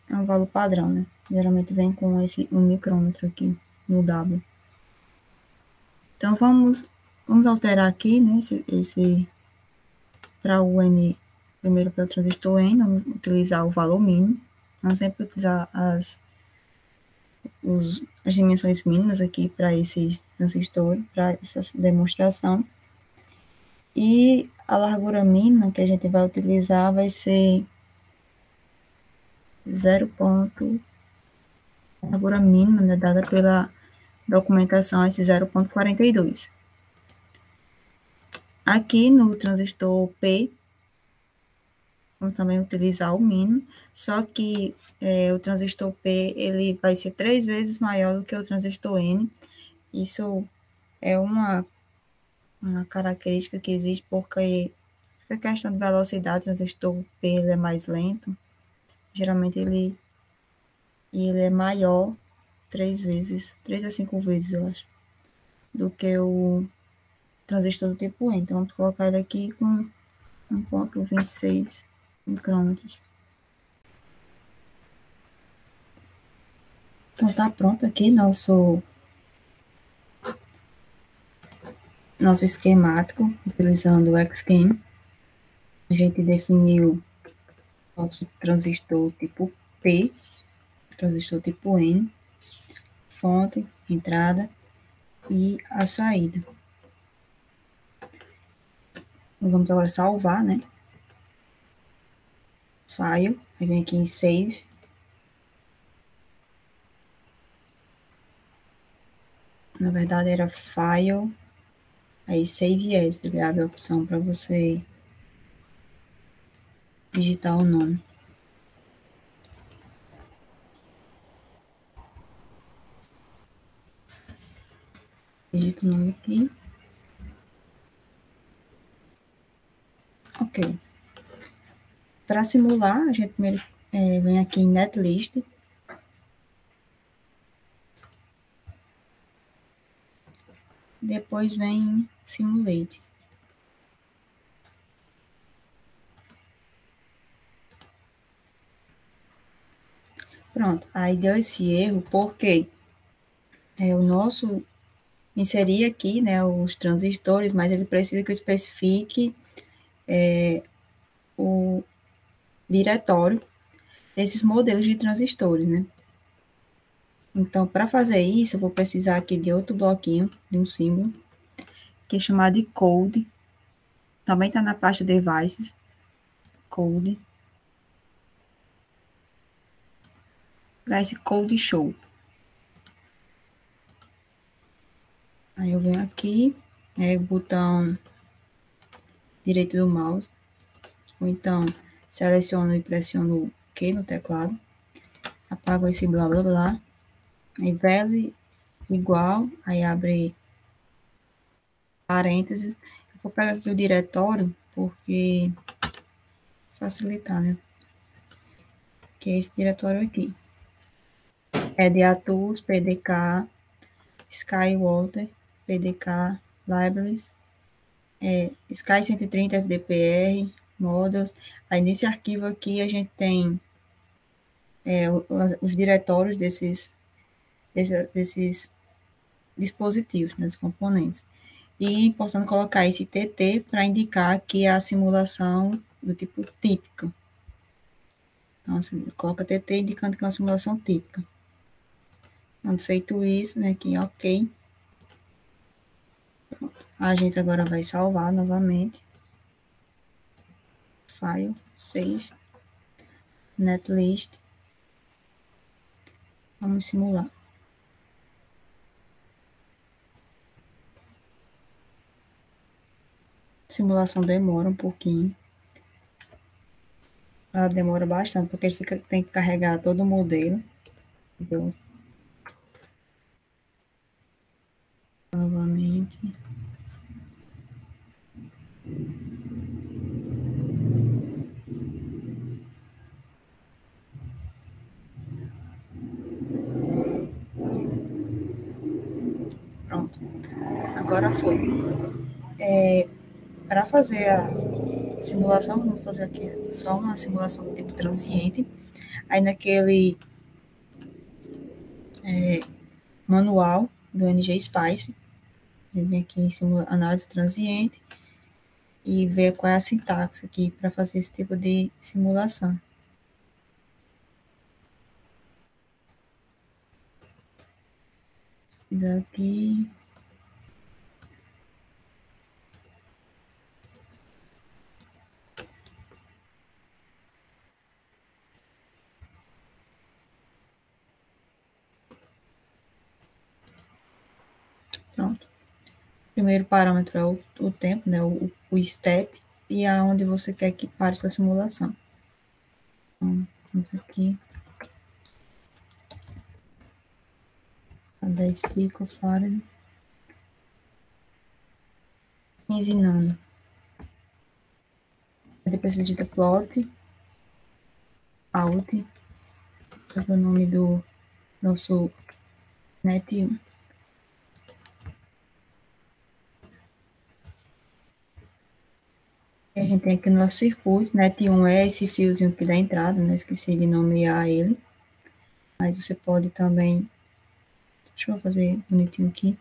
padrão, né? Geralmente vem com um micrômetro aqui no W. Então, vamos alterar aqui, né? Esse para o N, primeiro para o transistor N, vamos utilizar o valor mínimo. Vamos sempre utilizar as dimensões mínimas aqui para esse transistor, para essa demonstração. E a largura mínima que a gente vai utilizar vai ser 0. A largura mínima, né, dada pela documentação, é 0,42. Aqui no transistor P, vamos também utilizar o mínimo, só que o transistor P ele vai ser 3 vezes maior do que o transistor N. Isso é uma característica que existe porque a questão de velocidade, o transistor P ele é mais lento. Geralmente ele é maior 3 a 5 vezes, eu acho, do que o transistor do tipo N. Então, vamos colocar ele aqui com 1,26 micrômetros. Então, tá pronto aqui nosso esquemático, utilizando o Xscheme. A gente definiu nosso transistor tipo P, transistor tipo N, fonte, entrada e a saída. Vamos agora salvar, né? File, aí vem aqui em Save. Na verdade era File, aí Save As, ele abre a opção para você digitar o nome. Digito o nome aqui. Ok. Para simular, a gente primeiro vem aqui em Netlist. Depois vem Simulate. Pronto, aí deu esse erro porque o nosso inserir aqui, né, os transistores, mas ele precisa que eu especifique o diretório desses modelos de transistores, né? Então, para fazer isso, eu vou precisar aqui de outro bloquinho, de um símbolo, que é chamado de code. Também está na pasta devices, code. Para esse code show. aqui, o botão direito do mouse, ou então seleciono e pressiono o Q no teclado, apago esse blá blá blá, aí velho igual, aí abre parênteses. Eu vou pegar aqui o diretório, porque facilitar, né? Que é esse diretório aqui. EDATools, PDK, Skywater, PDK, Libraries, Sky 130 FDPR, Models. Aí nesse arquivo aqui a gente tem os diretórios desses dispositivos, né, dos componentes. E é importante colocar esse TT para indicar que é a simulação do tipo típica. Então, assim, coloca TT indicando que é uma simulação típica. Então, feito isso, né, aqui, ok. A gente agora vai salvar novamente. File, Save, Netlist. Vamos simular. A simulação demora um pouquinho. Ela demora bastante, porque tem que carregar todo o modelo. Entendeu? Novamente. Pronto. Agora foi. Para fazer a simulação, vamos fazer aqui só uma simulação do tipo transiente. Aí naquele manual do NGSpice, a gente vem aqui em análise transiente e ver qual é a sintaxe aqui para fazer esse tipo de simulação. Isso aqui. Pronto. O primeiro parâmetro é o tempo, né, o step, e aonde você quer que pare sua simulação. Então, vamos aqui. A 10 picofarad. 15 nano. Depois você digita plot, out, é o nome do nosso net1. A gente tem aqui no nosso circuito, net1 é esse fiozinho aqui da entrada, né? Esqueci de nomear ele. Mas você pode também. Deixa eu fazer bonitinho aqui.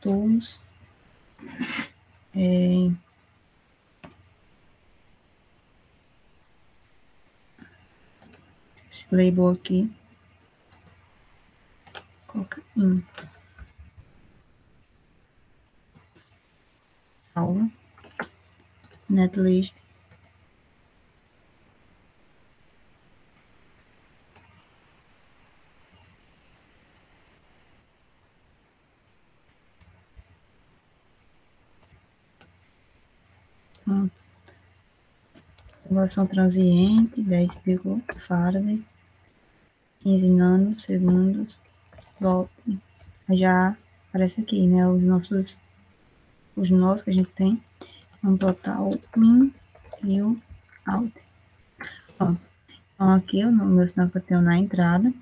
Tools. Esse label aqui. Coloca in. Salva. Netlist. Simulação transiente, 10 picofarad, 15 nanosegundos, volte. Já aparece aqui, né, os nós que a gente tem. Vamos botar o in e o out. Ó, então aqui o meu sinal que eu tenho na entrada.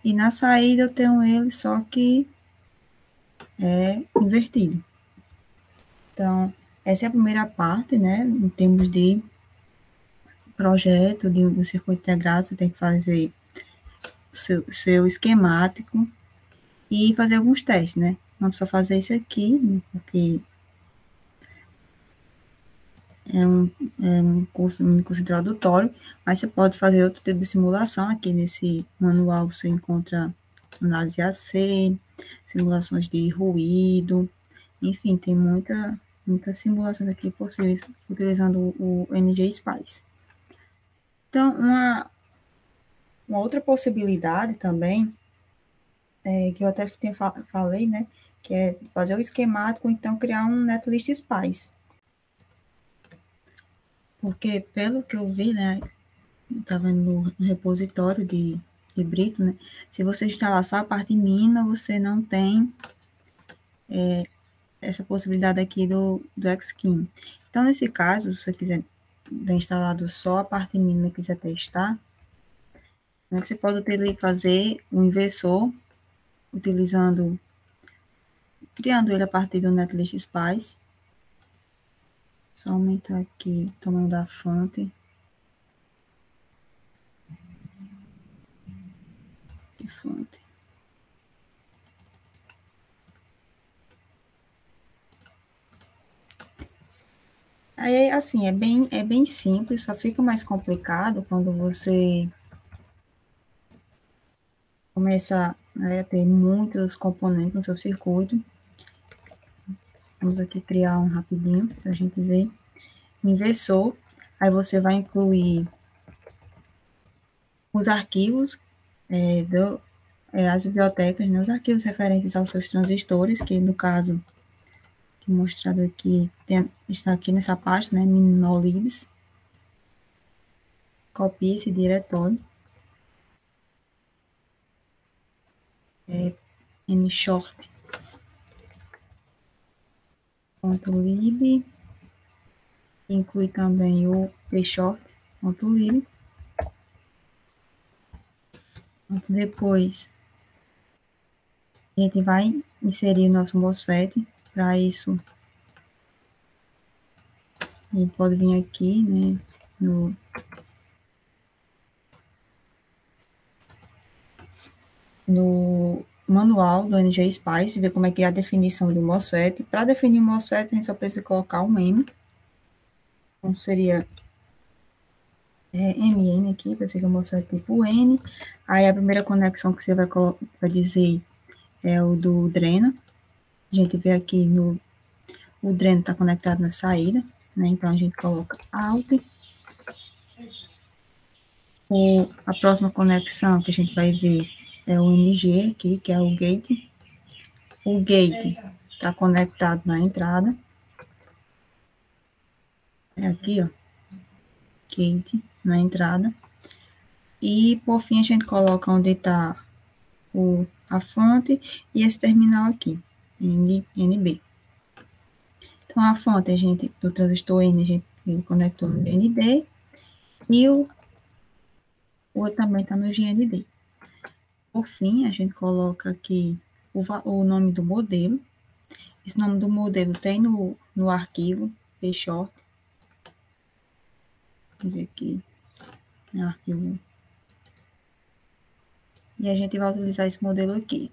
E na saída eu tenho ele, só que é invertido. Então, essa é a primeira parte, né, em termos de projeto, de circuito integrado, você tem que fazer o seu esquemático e fazer alguns testes, né? Não precisa fazer isso aqui, porque um curso introdutório, mas você pode fazer outro tipo de simulação. Aqui nesse manual você encontra análise AC, simulações de ruído, enfim, tem muitas simulações aqui possíveis utilizando o NGSpice. Então, uma outra possibilidade também que eu até falei, né, que é fazer o esquemático, então criar um netlist spice. Porque, pelo que eu vi, né, estava no repositório de Brito, né, se você instalar só a parte mínima, você não tem essa possibilidade aqui do Xkim. Então, nesse caso, se você quiser ver instalado só a parte mínima e quiser testar, né, você pode fazer um inversor, utilizando, criando ele a partir do Netlist Spice. Só aumentar aqui o tamanho da fonte. De fonte. Aí, assim, é bem simples, só fica mais complicado quando você começa, né, a ter muitos componentes no seu circuito. Vamos aqui criar um rapidinho para a gente ver. Inversor, aí você vai incluir os arquivos, as bibliotecas, né, os arquivos referentes aos seus transistores, que no caso, que mostrado aqui, está aqui nessa parte, né, Minolibs. Copie esse diretório. nshort.lib, inclui também o pshort.lib. Depois, a gente vai inserir nosso MOSFET. Para isso, a gente pode vir aqui, né, no manual do NG-Spice, ver como é que é a definição do MOSFET. Para definir o MOSFET, a gente só precisa colocar um M, como seria MN aqui, para ser o MOSFET tipo N. Aí a primeira conexão que você vai dizer é o do dreno. A gente vê aqui o dreno está conectado na saída, né? Então a gente coloca out. A próxima conexão que a gente vai ver é o NG aqui, que é o gate. O gate está conectado na entrada. É aqui, ó. Gate na entrada. E por fim a gente coloca onde está a fonte e esse terminal aqui, NB. Então, a fonte, do transistor N, a gente conectou no GND e o outro também está no GND. Por fim, a gente coloca aqui o nome do modelo. Esse nome do modelo tem no arquivo pshort. Vamos ver aqui no arquivo. E a gente vai utilizar esse modelo aqui.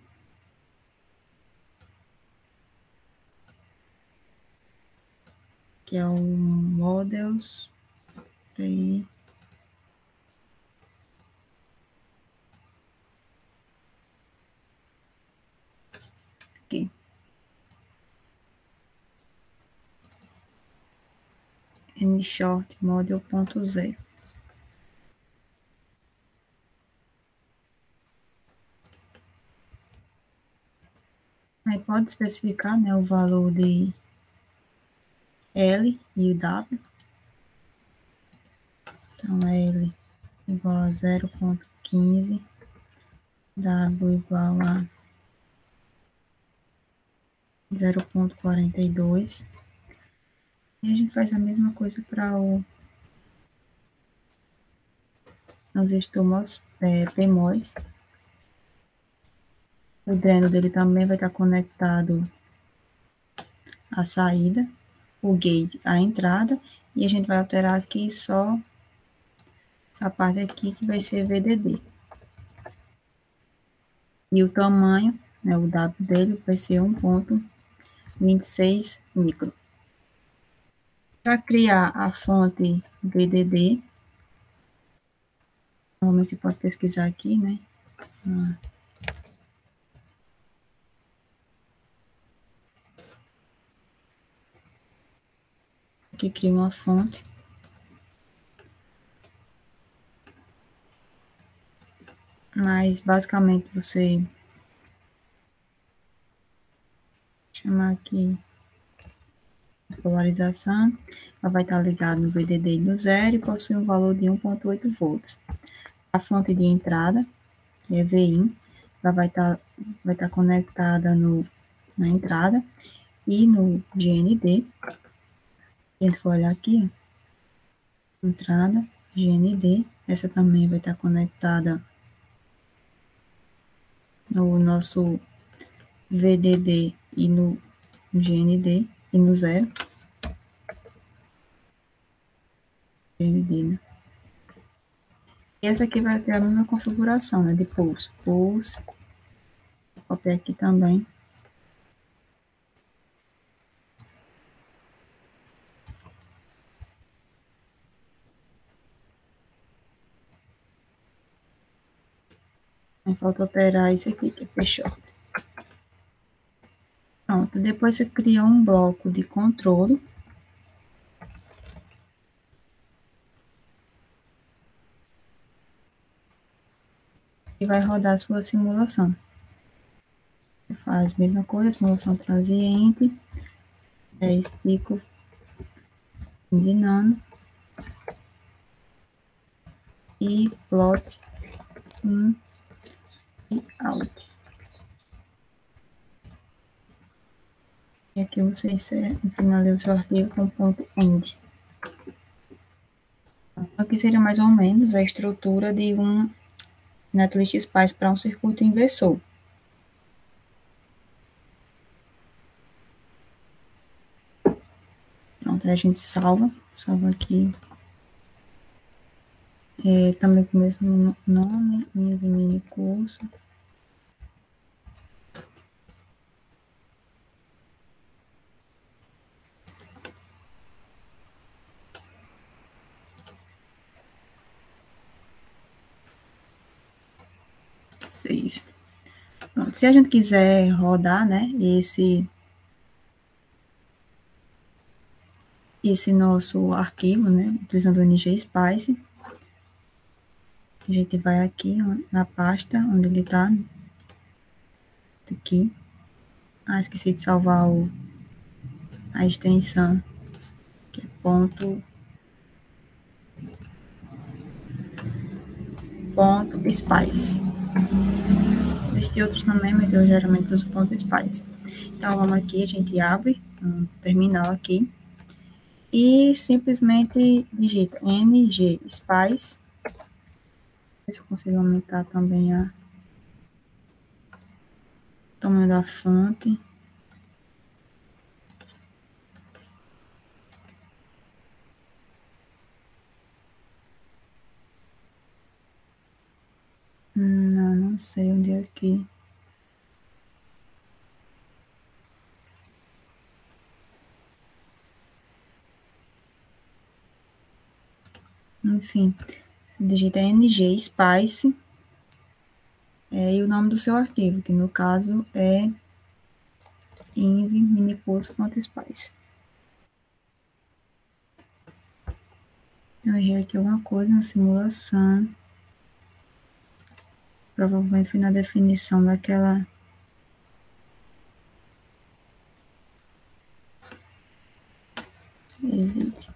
Que é o models. Aí. Aqui. nshort model.0. Aí pode especificar, né, o valor de L e W. Então, L igual a 0,15, W igual a 0,42. E a gente faz a mesma coisa para o transistor PMOS. O dreno dele também vai estar conectado à saída, o gate à entrada, e a gente vai alterar aqui só essa parte aqui que vai ser VDD. E o tamanho, né, o W dele vai ser 1,26 micro. Para criar a fonte VDD, normalmente você pode pesquisar aqui, né? Aqui cria uma fonte. Mas basicamente você chamar aqui polarização, ela vai estar ligada no VDD do zero e possui um valor de 1,8 volts. A fonte de entrada, que é VIN, ela vai estar conectada na entrada e no GND. Se a gente for olhar aqui, entrada, GND, essa também vai estar conectada no nosso VDD e no GND e no zero. GND, né? E essa aqui vai ter a mesma configuração, né, de pulso. Pulse, vou copiar aqui também. Aí falta operar isso aqui, que é P-Short. Pronto, depois você cria um bloco de controle. E vai rodar a sua simulação. Você faz a mesma coisa, simulação transiente, 10 pico, 15 nano. E plot in e out. E aqui você finaliza o seu arquivo com ponto .end. Aqui seria mais ou menos a estrutura de um Netlist Spice para um circuito inversor. Pronto, a gente salva aqui. Também com o mesmo nome, mini curso. Save. Pronto, se a gente quiser rodar, né, esse nosso arquivo, né, utilizando o NGSpice, a gente vai aqui na pasta onde ele está, aqui. Ah, esqueci de salvar a extensão, que é ponto .spice. Existem outros também, mas eu geralmente uso ponto .spice. Então, vamos aqui, a gente abre um terminal aqui e simplesmente digita ngSpice. Ver se eu consigo aumentar também o tamanho da fonte. Não sei onde é aqui. Enfim, você digita ngSpice e o nome do seu arquivo, que no caso é inv.minicurso.spice. Eu errei aqui alguma coisa na simulação. Provavelmente foi na definição daquela. Existe.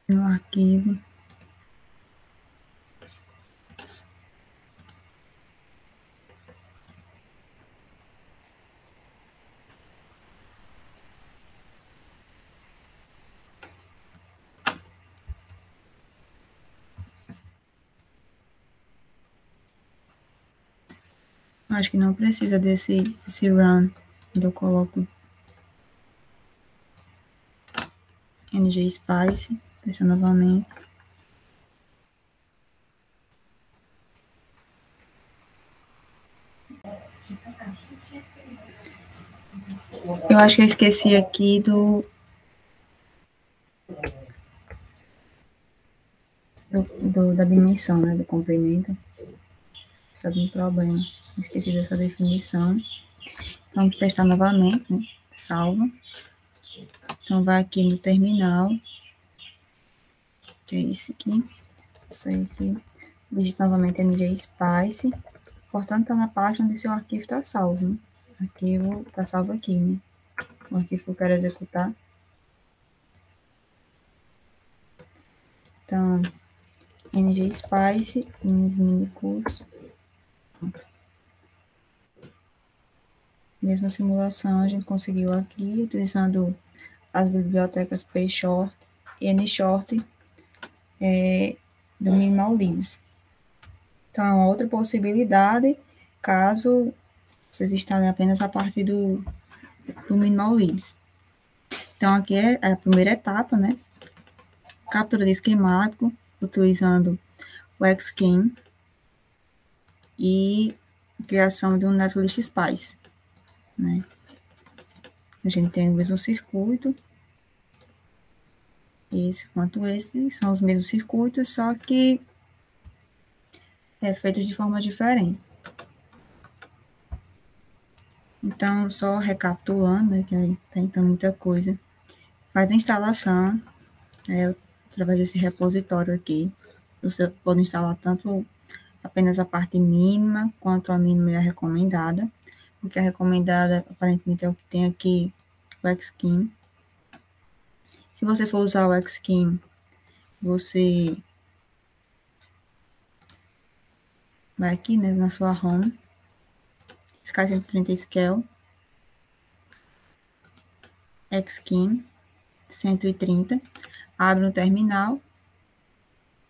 No arquivo. Acho que não precisa desse run. Eu coloco ngSpice, deixa novamente. Eu acho que eu esqueci aqui da dimensão, né, do comprimento. Isso é um problema. Esqueci dessa definição. Vamos testar novamente, né? Salva. Então, vai aqui no terminal, que é esse aqui. Isso aí aqui. Digita novamente ngSpice. Portanto, está na página onde seu arquivo está salvo, né? Arquivo está salvo aqui, né? O arquivo que eu quero executar. Então, ngSpice, minicurso. Mesma simulação a gente conseguiu aqui, utilizando as bibliotecas PyShort e NShort do MinimalLibs. Então, é uma outra possibilidade, caso vocês instalem apenas a partir do MinimalLibs. Então, aqui é a primeira etapa, né? Captura de esquemático, utilizando o Xschem e criação de um Netlist Spice, né? A gente tem o mesmo circuito, esse quanto esse, são os mesmos circuitos, só que feitos de forma diferente. Então, só recapitulando, né, que tem então muita coisa, faz a instalação, através desse repositório aqui, você pode instalar tanto apenas a parte mínima, quanto a mínima e a recomendada, porque a recomendada, aparentemente, é o que tem aqui, o Xschem. Se você for usar o Xschem, você vai aqui, né, na sua home, Sky 130 Scale, Xschem 130, abre um terminal,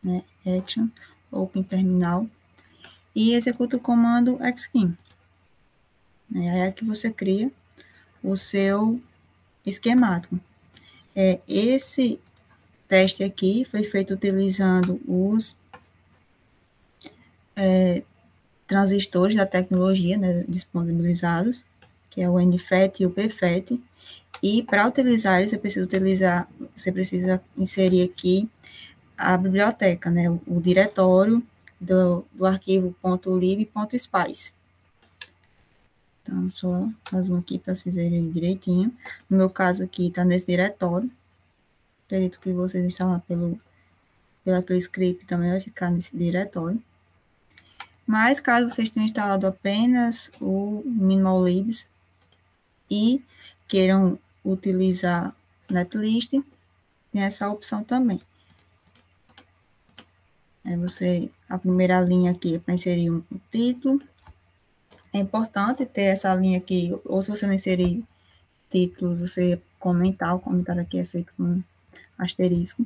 né, Action, Open Terminal, e executa o comando Xschem. É aí que você cria o seu esquemático. Esse teste aqui foi feito utilizando os transistores da tecnologia, né, disponibilizados, que é o NFET e o PFET. E para utilizar isso, você precisa inserir aqui a biblioteca, né, o diretório do arquivo .lib.spice. Então, só mais um aqui para vocês verem direitinho. No meu caso aqui, está nesse diretório. Acredito que vocês instalar pelo aquele script também vai ficar nesse diretório. Mas, caso vocês tenham instalado apenas o MinimalLibs e queiram utilizar Netlist, tem essa opção também. A primeira linha aqui é para inserir um título. É importante ter essa linha aqui, ou se você não inserir título, você comentar, o comentário aqui é feito com asterisco,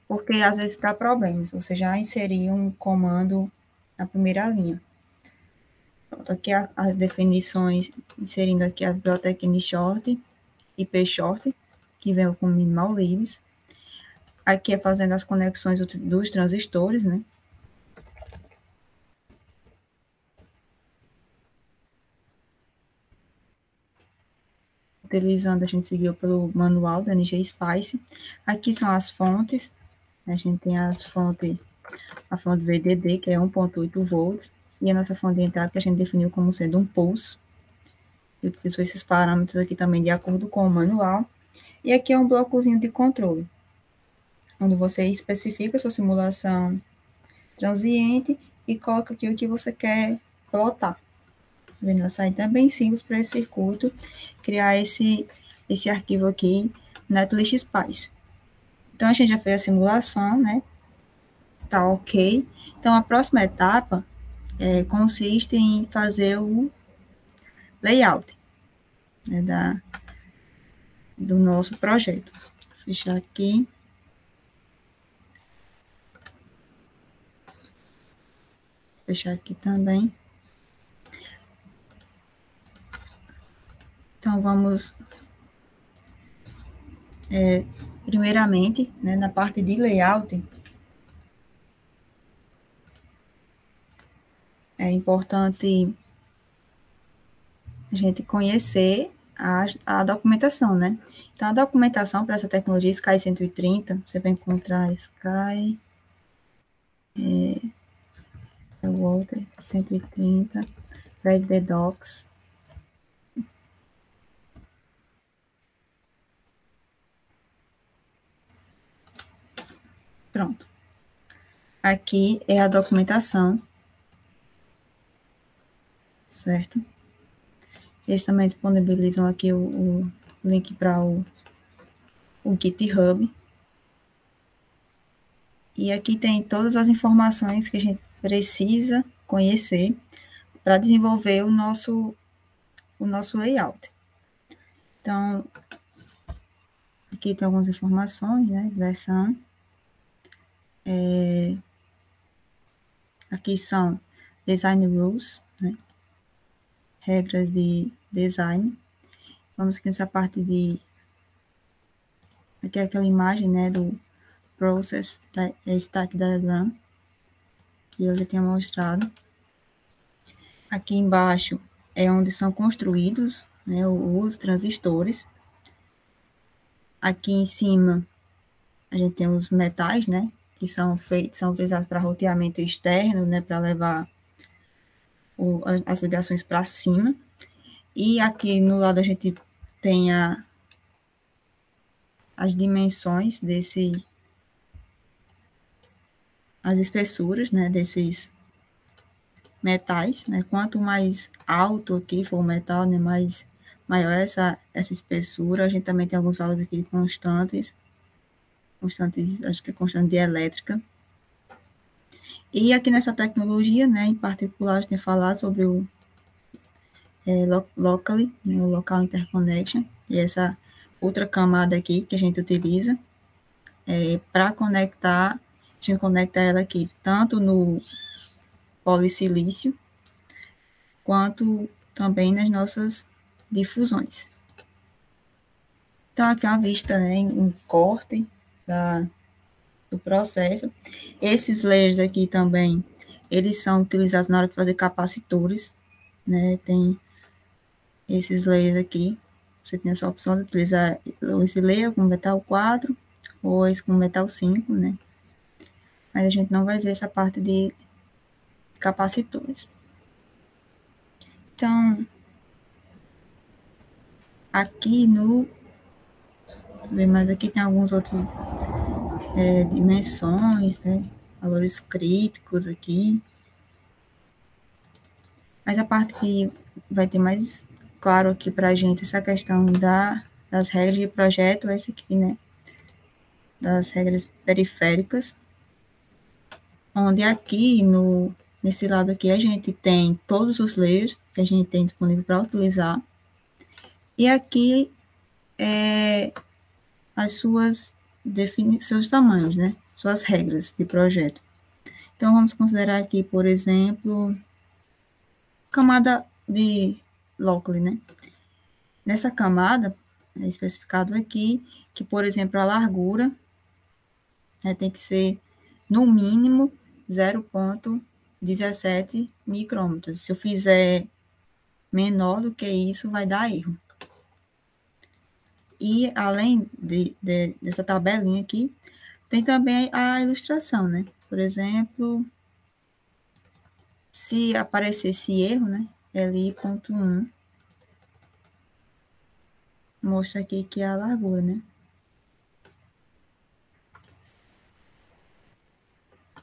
porque às vezes dá problemas, você já inseriu um comando na primeira linha. Pronto, aqui as definições, inserindo aqui a biblioteca NShort e PyShort, que vem com MinimalLibs. Aqui é fazendo as conexões dos transistores, né? Utilizando, a gente seguiu pelo manual da ngSpice. Aqui são as fontes, a gente tem a fonte VDD, que é 1.8 volts, e a nossa fonte de entrada, que a gente definiu como sendo um pulse. Eu utilizo esses parâmetros aqui também de acordo com o manual. E aqui é um blocozinho de controle, onde você especifica a sua simulação transiente e coloca aqui o que você quer plotar. Vendo a saída é bem simples para esse circuito, criar esse arquivo aqui, Netlist Spice. Então, a gente já fez a simulação, né? Está ok. Então, a próxima etapa consiste em fazer o layout, né, do nosso projeto. Vou fechar aqui. Fechar aqui também. Então, vamos, primeiramente, né, na parte de layout, é importante a gente conhecer a documentação, né? Então, a documentação para essa tecnologia Sky 130, você vai encontrar Sky, Walter 130, Red the Docs. Pronto. Aqui é a documentação certo? Eles também disponibilizam aqui o link para o GitHub. E aqui tem todas as informações que a gente precisa conhecer para desenvolver o nosso layout. Então, aqui tem algumas informações, né? Versão. Aqui são design rules, né? Regras de design. Vamos aqui nessa parte de... Aqui é aquela imagem, né, do process stack diagram, que eu já tinha mostrado. Aqui embaixo é onde são construídos, né, os transistores. Aqui em cima a gente tem os metais, né, que são utilizados para roteamento externo, né, para levar as ligações para cima. E aqui no lado a gente tem as dimensões as espessuras, né, desses metais, né? Quanto mais alto aqui for o metal, né, maior essa espessura. A gente também tem alguns valores aqui de constantes, acho que é constante de elétrica. E aqui nessa tecnologia, né, em particular, a gente tem falado sobre o locally, né, o local interconnection, e essa outra camada aqui que a gente utiliza para conectar, a gente conecta ela aqui tanto no polissilício, quanto também nas nossas difusões. Então, aqui é uma vista, né, um corte do processo. Esses layers aqui também, eles são utilizados na hora de fazer capacitores, né, tem esses layers aqui, você tem essa opção de utilizar esse layer com metal 4 ou esse com metal 5, né, mas a gente não vai ver essa parte de capacitores. Então, aqui mas aqui tem alguns outros dimensões, né, valores críticos aqui. Mas a parte que vai ter mais claro aqui para a gente, essa questão das regras de projeto, essa aqui, né, das regras periféricas, onde aqui, nesse lado aqui, a gente tem todos os layers que a gente tem disponível para utilizar, e aqui seus tamanhos, né, suas regras de projeto. Então, vamos considerar aqui, por exemplo, camada de locally, né? Nessa camada, é especificado aqui que, por exemplo, a largura tem que ser, no mínimo, 0,17 micrômetros. Se eu fizer menor do que isso, vai dar erro. E, além dessa tabelinha aqui, tem também a ilustração, né? Por exemplo, se aparecer esse erro, né? Li.1, mostra aqui que é a largura, né?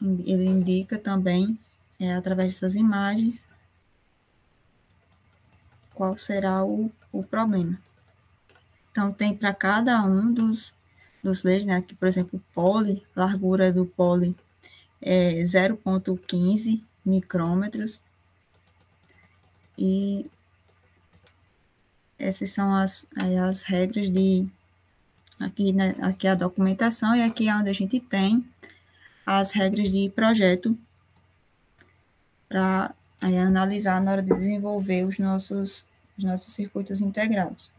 Ele indica também, através dessas imagens, qual será o problema. Então, tem para cada um dos layers, né? Aqui, por exemplo, poly, largura do poly é 0,15 micrômetros. E essas são as regras aqui, né, aqui a documentação, e aqui é onde a gente tem as regras de projeto para analisar na hora de desenvolver os nossos circuitos integrados.